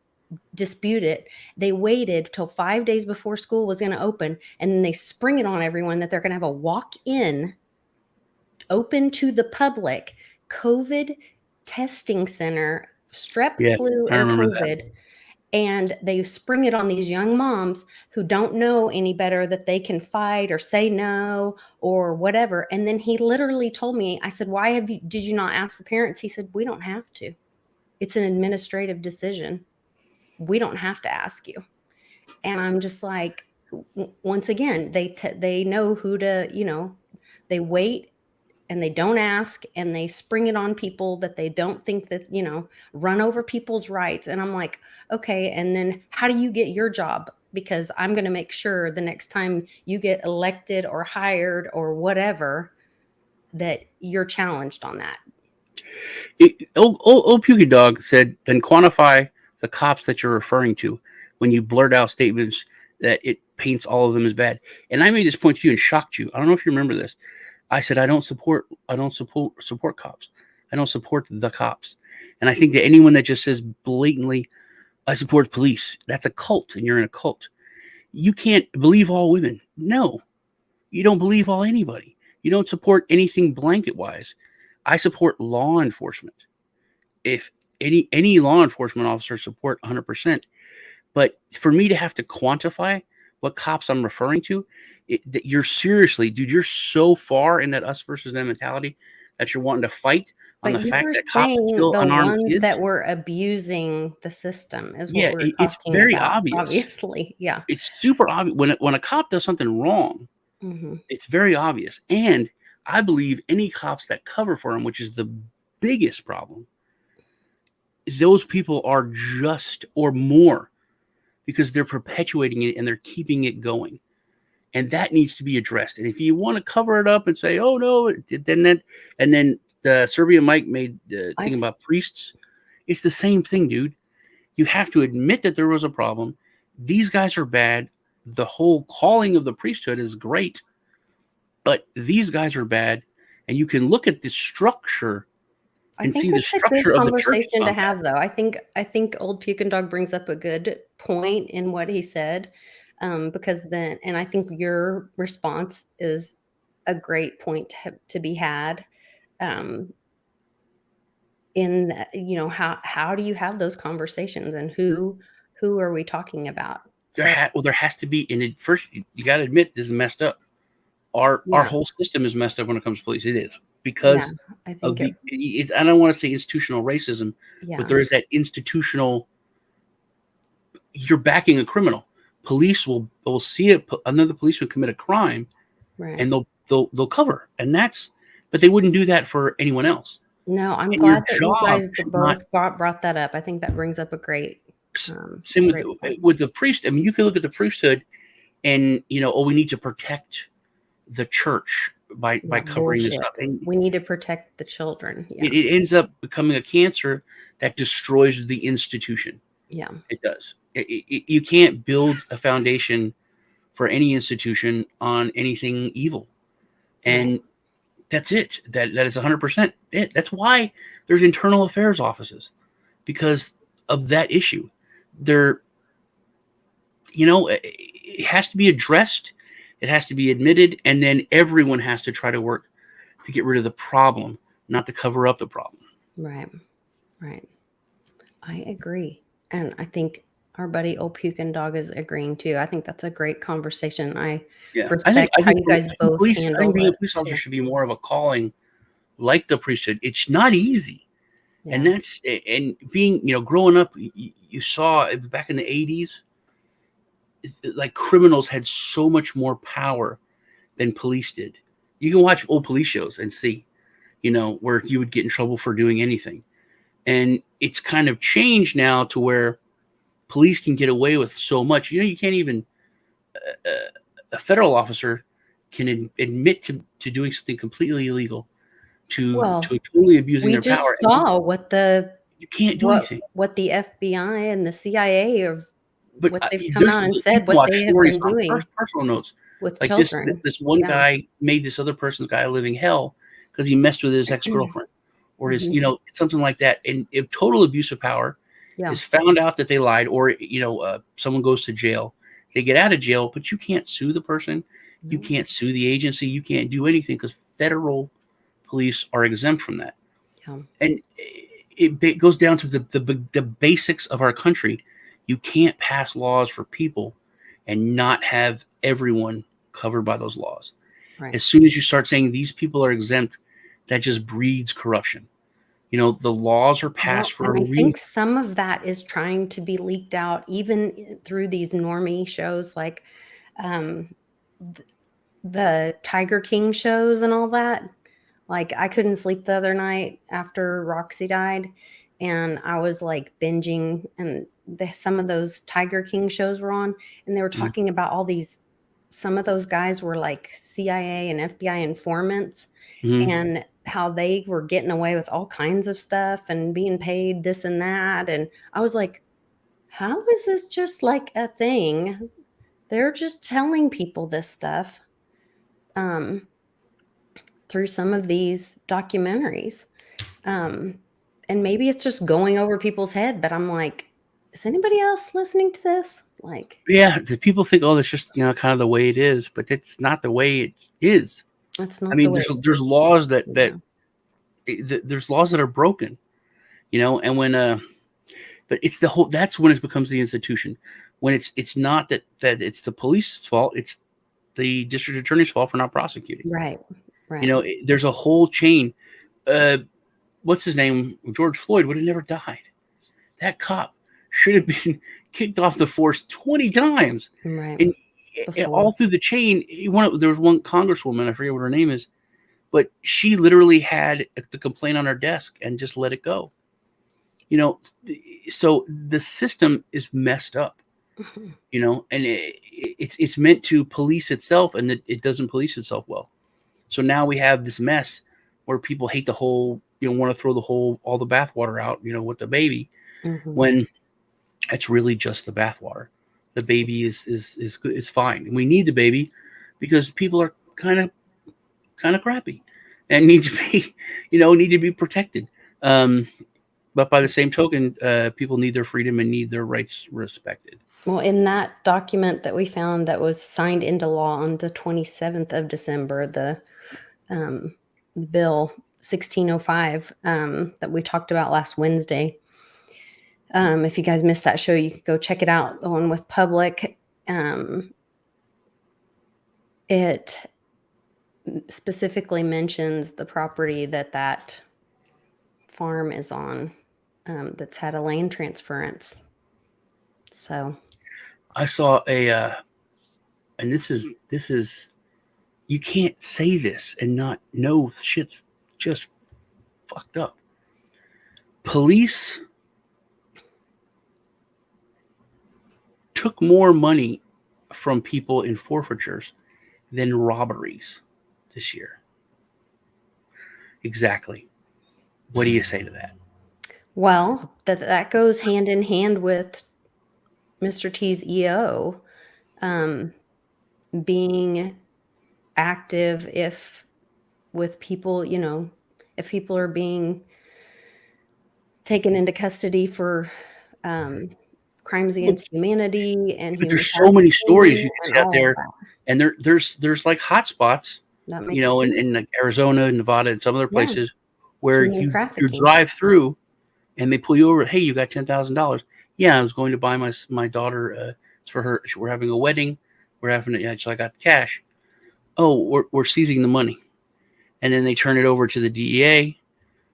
dispute it. They waited till 5 days before school was going to open, and then they spring it on everyone that they're going to have a walk-in, open to the public, COVID testing center, strep, flu, and COVID. That. And they spring it on these young moms who don't know any better, that they can fight or say no or whatever. And then he literally told me, I said, did you not ask the parents? He said, we don't have to. It's an administrative decision. We don't have to ask you. And I'm just like, once again, they know who to, they wait and they don't ask, and they spring it on people that they don't think that, run over people's rights. And I'm like, okay, and then how do you get your job? Because I'm going to make sure the next time you get elected or hired or whatever, that you're challenged on that.
Old Pukey Dog said, then quantify the cops that you're referring to when you blurt out statements that it paints all of them as bad. And I made this point to you and shocked you. I don't know if you remember this. I said, I don't support cops. I don't support the cops. And I think that anyone that just says blatantly, I support police, that's a cult, and you're in a cult. You can't believe all women. No, you don't believe all anybody. You don't support anything blanket wise. I support law enforcement. If any law enforcement officer support 100%, but for me to have to quantify what cops I'm referring to, that you're seriously, dude, you're so far in that us versus them mentality that you're wanting to fight on the fact that cops kill unarmed kids.
That were abusing the system is what we're talking about.
It's very obvious.
Obviously, yeah.
It's super obvious when a cop does something wrong. Mm-hmm. It's very obvious, and I believe any cops that cover for him, which is the biggest problem, those people are just or more, because they're perpetuating it and they're keeping it going. And that needs to be addressed. And if you want to cover it up and say, oh, no, then the Serbian Mike made the thing about priests. It's the same thing, dude. You have to admit that there was a problem. These guys are bad. the whole calling of the priesthood is great, but these guys are bad. And you can look at the structure
I
and
think
see the
it's a good
structure of the church.
conversation to have, though. I think Old Puke and Dog brings up a good point in what he said, because then, and I think your response is a great point to be had. Um, how do you have those conversations, and who are we talking about? So
There has to be, and first you got to admit this is messed up. Our
yeah,
whole system is messed up when it comes to police. It is
yeah,
because
I
of
think
I don't want to say institutional racism,
yeah,
but there is that institutional. You're backing a criminal. Police will see another policeman commit a crime,
right.
and they'll cover, and but they wouldn't do that for anyone else.
No, I'm
And your
glad that you
job
guys
should not.
both brought that up. I think that brings up a great
Same
great point.
with the priest. I mean, you can look at the priesthood, and we need to protect the church by
Yeah,
covering this
bullshit.
up, and
We need to protect the children. Yeah,
it ends up becoming a cancer that destroys the institution.
yeah,
It does. You can't build a foundation for any institution on anything evil, and
right.
that's it. That is 100% it. That's why there's internal affairs offices, because of that issue. They're it has to be addressed, it has to be admitted, and then everyone has to try to work to get rid of the problem, not to cover up the problem.
Right, right. I agree, and I think our buddy Old Puke and Dog is agreeing too. I think that's a great conversation. I
Yeah,
respect how you guys both
I
handle
think being a
it
police officer
too.
should be more of a calling, like the priesthood. It's not easy, and
Yeah.
being growing up, you saw back in the 80s, like criminals had so much more power than police did. You can watch old police shows and see, where you would get in trouble for doing anything. And it's kind of changed now to where police can get away with so much. You can't even, a federal officer can admit to doing something completely illegal, to
Well,
totally abusing
we
their
just
power. And
saw what
you can't do anything.
the FBI and the CIA of
But
what they've come
there's
out and
you
said
can
what
watch
they have
stories
been
on
doing
personal notes.
with
Like
children.
this one
Yeah.
guy made this other person's guy a living hell because he messed with his ex-girlfriend or his,
Mhm.
something like that. And if total abuse of power
Yeah.
is found out that they lied, or someone goes to jail, they get out of jail, but you can't sue the person, you
No.
can't sue the agency, you can't do anything because federal police are exempt from that.
Yeah.
And it goes down to the basics of our country. You can't pass laws for people and not have everyone covered by those laws.
Right.
As soon as you start saying these people are exempt, that just breeds corruption. The laws are
Well,
passed for
and
a
I
reason.
think some of that is trying to be leaked out even through these normie shows like um, th- the Tiger King shows and all that. Like I couldn't sleep the other night after Roxy died, and I was like binging, and some of those Tiger King shows were on, and they were
Mhm.
talking about all these. Some of those guys were like CIA and FBI informants,
Mhm.
and how they were getting away with all kinds of stuff and being paid this and that. And I was like, how is this just like a thing? They're just telling people this stuff um, through some of these documentaries. Um, and maybe it's just going over people's head, but I'm like, is anybody else listening to this? Like,
Yeah, the people think, oh, that's just kind of the way it is, but it's not the way it is.
that's
I
not the
mean,
way.
there's laws that
Yeah.
there's laws that are broken, and when but it's the whole. That's when it becomes the institution. When it's not that it's the police's fault. It's the district attorney's fault for not prosecuting.
Right. Right.
There's a whole chain. What's his name? George Floyd would have never died. That cop should have been kicked off the force 20 times.
Right.
And
Before.
all through the chain, there was one congresswoman, I forget what her name is, but she literally had the complaint on her desk and just let it go. So the system is messed up,
Mhm.
and it's meant to police itself, and it doesn't police itself well. So now we have this mess where people hate the whole, want to throw all the bathwater out, with the baby,
Mhm.
when it's really just the bathwater. the baby is good. It's fine. And we need the baby because people are kind of crappy and need to be protected. But by the same token, people need their freedom and need their rights respected.
Well, in that document that we found that was signed into law on the 27th of December, the bill 1605 that we talked about last Wednesday. If you guys missed that show, you could go check it out, the one with public. It specifically mentions the property that farm is on, that's had a land transference. So
I saw and this is, you can't say this and not know shit's just fucked up. Police took more money from people in forfeitures than robberies this year. Exactly. What do you say to that?
Well, that goes hand in hand with Mr. T's EO being active with people, if people are being taken into custody for crimes against humanity and
But there's so many stories you can see out there,
that.
and there's like hot spots,
That makes sense.
in like Arizona, Nevada, and some other places where
Human
you
trafficking.
drive through and they pull you over. Hey, you got $10,000. Yeah, I was going to buy my daughter. It's for her. We're having a wedding. We're having it. Yeah, so I got the cash. Oh, we're seizing the money, and then they turn it over to the DEA,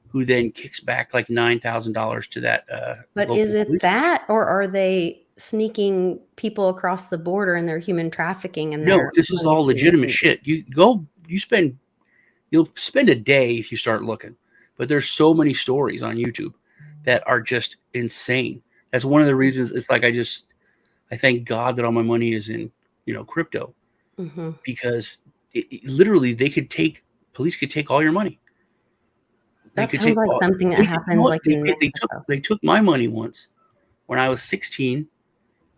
who then kicks back like $9,000 to that.
But is it that, or are they sneaking people across the border and they're human trafficking? And
No, this is all legitimate shit. You'll spend a day if you start looking, but there's so many stories on YouTube that are just insane. That's one of the reasons. It's like I thank God that all my money is in crypto, because literally police could take all your money.
That sounds like something that happens like in Mexico.
They took my money once when I was 16.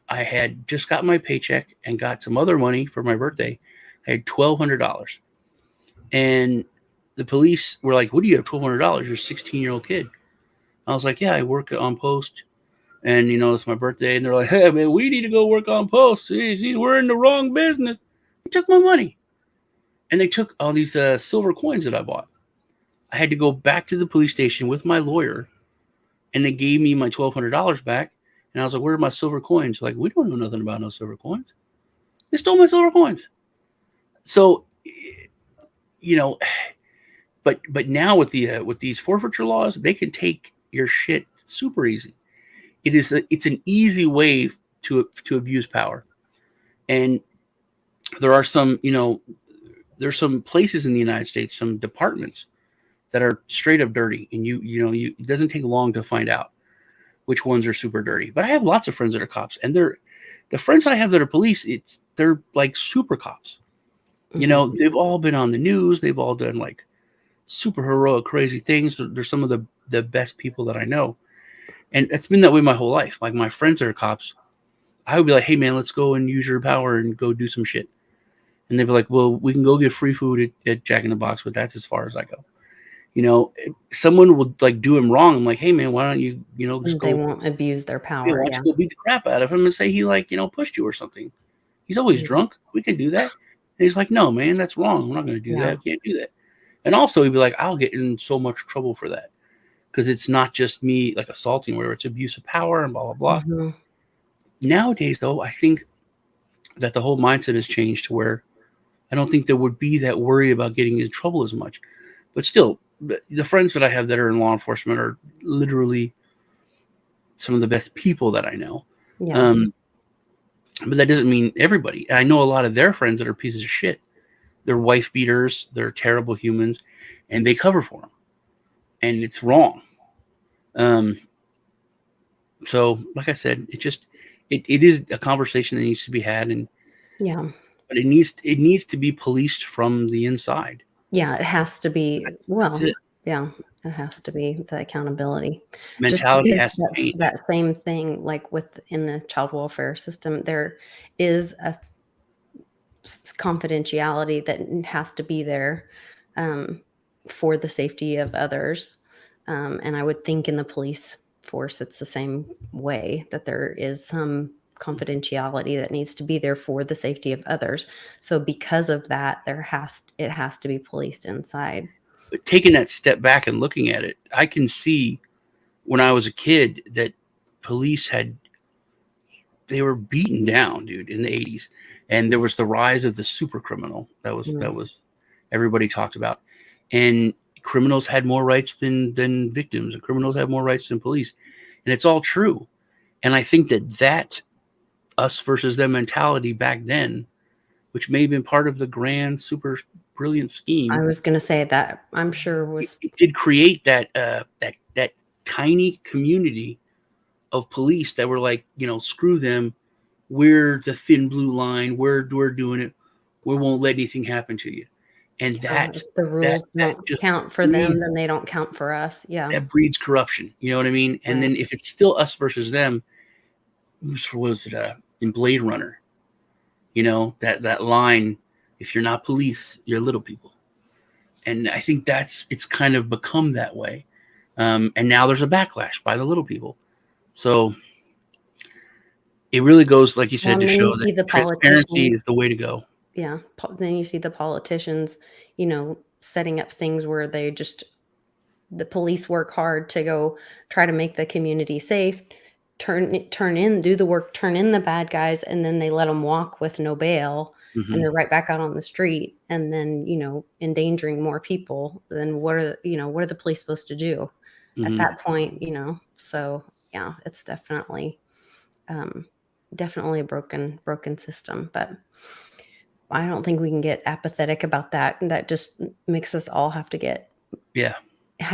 I had just got my paycheck and got some other money for my birthday. I had $1,200, and the police were like, "What do you have? $1,200? You're a 16-year-old kid." I was like, "Yeah, I work on post, and it's my birthday." And they're like, "Hey, man, we need to go work on post. Jeez, we're in the wrong business." They took my money, and they took all these silver coins that I bought. I had to go back to the police station with my lawyer, and they gave me my $1,200 back. And I was like, "Where are my silver coins?" Like, "We don't know nothing about no silver coins. They stole my silver coins." So, but now with these forfeiture laws, they can take your shit super easy. It's an easy way to abuse power. And there are some, there's some places in the United States, some departments that are straight up dirty, and it doesn't take long to find out which ones are super dirty. But I have lots of friends that are cops, and the friends that I have that are police, they're like super cops. They've all been on the news. They've all done like super heroic, crazy things. They're some of the best people that I know. And it's been that way my whole life. Like my friends that are cops, I would be like, "Hey man, let's go and use your power and go do some shit." And they'd be like, "Well, we can go get free food at Jack in the Box, but that's as far as I go." Someone would like do him wrong. I'm like, "Hey man, why don't you, just go?"
They won't abuse their power.
Why don't you go beat the crap out of him and say he pushed you or something? He's always drunk. We can do that. And he's like, "No, man, that's wrong. We're not going to do that. I can't do that." And also he'd be like, "I'll get in so much trouble for that, because it's not just me like assaulting, where it's abuse of power and blah blah blah." Nowadays, though, I think that the whole mindset has changed to where I don't think there would be that worry about getting in trouble as much. But still, the friends that I have that are in law enforcement are literally some of the best people that I know.
Yeah.
But that doesn't mean everybody. I know a lot of their friends that are pieces of shit. They're wife beaters. They're terrible humans, and they cover for them, and it's wrong. So, like I said, it is a conversation that needs to be had, and but it needs to be policed from the inside.
Yeah, it has to be.
That's it.
Yeah, it has to be the accountability.
Mentality
Because
has to
that's
change.
that same thing, like within the child welfare system, there is a confidentiality that has to be there um, for the safety of others. And I would think in the police force, it's the same way, that there is some confidentiality that needs to be there for the safety of others. So because of that, it has to be policed inside.
But taking that step back and looking at it, I can see when I was a kid that police they were beaten down, dude, in the 80s. And there was the rise of the super criminal that was everybody talked about. And criminals had more rights than victims, and criminals have more rights than police. And it's all true. And I think that us versus them mentality back then, which may have been part of the grand, super brilliant scheme,
I was going to say that I'm sure was
it did create that tiny community of police that were like, screw them. We're the thin blue line. We're doing it. We won't let anything happen to you. And
if the rules don't
just
count for them, then they don't count for us. Yeah.
that breeds corruption. You know what I mean? And then if it's still us versus them, what was it in Blade Runner? That line, if you're not police, you're little people. And I think it's kind of become that way. And now there's a backlash by the little people. So it really goes, like you said, to show that transparency is the way to go.
Yeah. Then you see the politicians, setting up things where the police work hard to go try to make the community safe, do the work, turn in the bad guys, and then they let them walk with no bail. And they're right back out on the street, and then, endangering more people. Then what are the police supposed to do at that point? So yeah, it's definitely a broken system, but I don't think we can get apathetic about that. And that just makes us all have to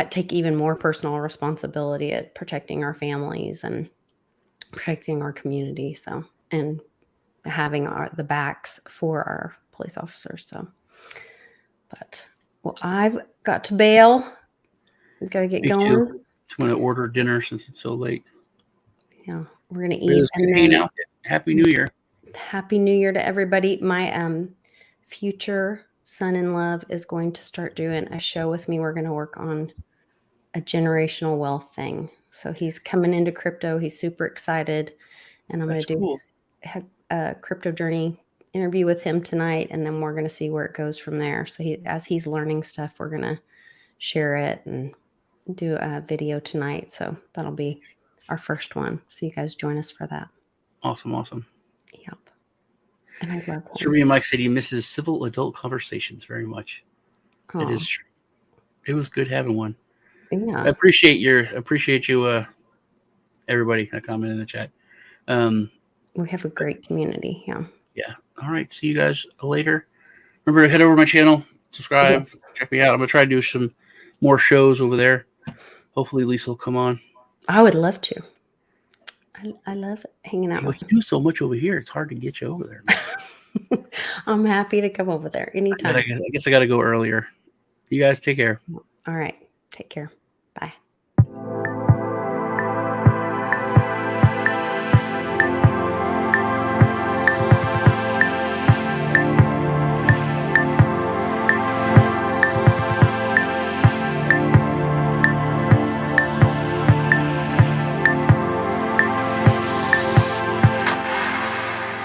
take even more personal responsibility at protecting our families and protecting our community. So, and having the backs for our police officers. So, but I've got to bail. We've got to get going.
Too. I'm going to order dinner since it's so late.
Yeah, we're going to eat.
And then out. Happy New Year.
Happy New Year to everybody. My future son-in-law is going to start doing a show with me. We're going to work on a generational wealth thing. So he's coming into crypto. He's super excited. And I'm going to do a crypto journey interview with him tonight. And then we're going to see where it goes from there. So as he's learning stuff, we're going to share it and do a video tonight. So that'll be our first one. So you guys join us for that.
Awesome.
Yep. And I love him.
Sheree and Mike said he misses civil adult conversations very much. It is true. It was good having one.
Yeah.
I appreciate you, everybody that commented in the chat.
We have a great community. Yeah.
Yeah. All right. See you guys later. Remember to head over to my channel, subscribe, check me out. I'm going to try to do some more shows over there. Hopefully Lisa will come on.
I would love to. I love hanging out with
you. You do so much over here. It's hard to get you over there.
I'm happy to come over there anytime.
I guess I got to go earlier. You guys take care.
All right. Take care. Bye.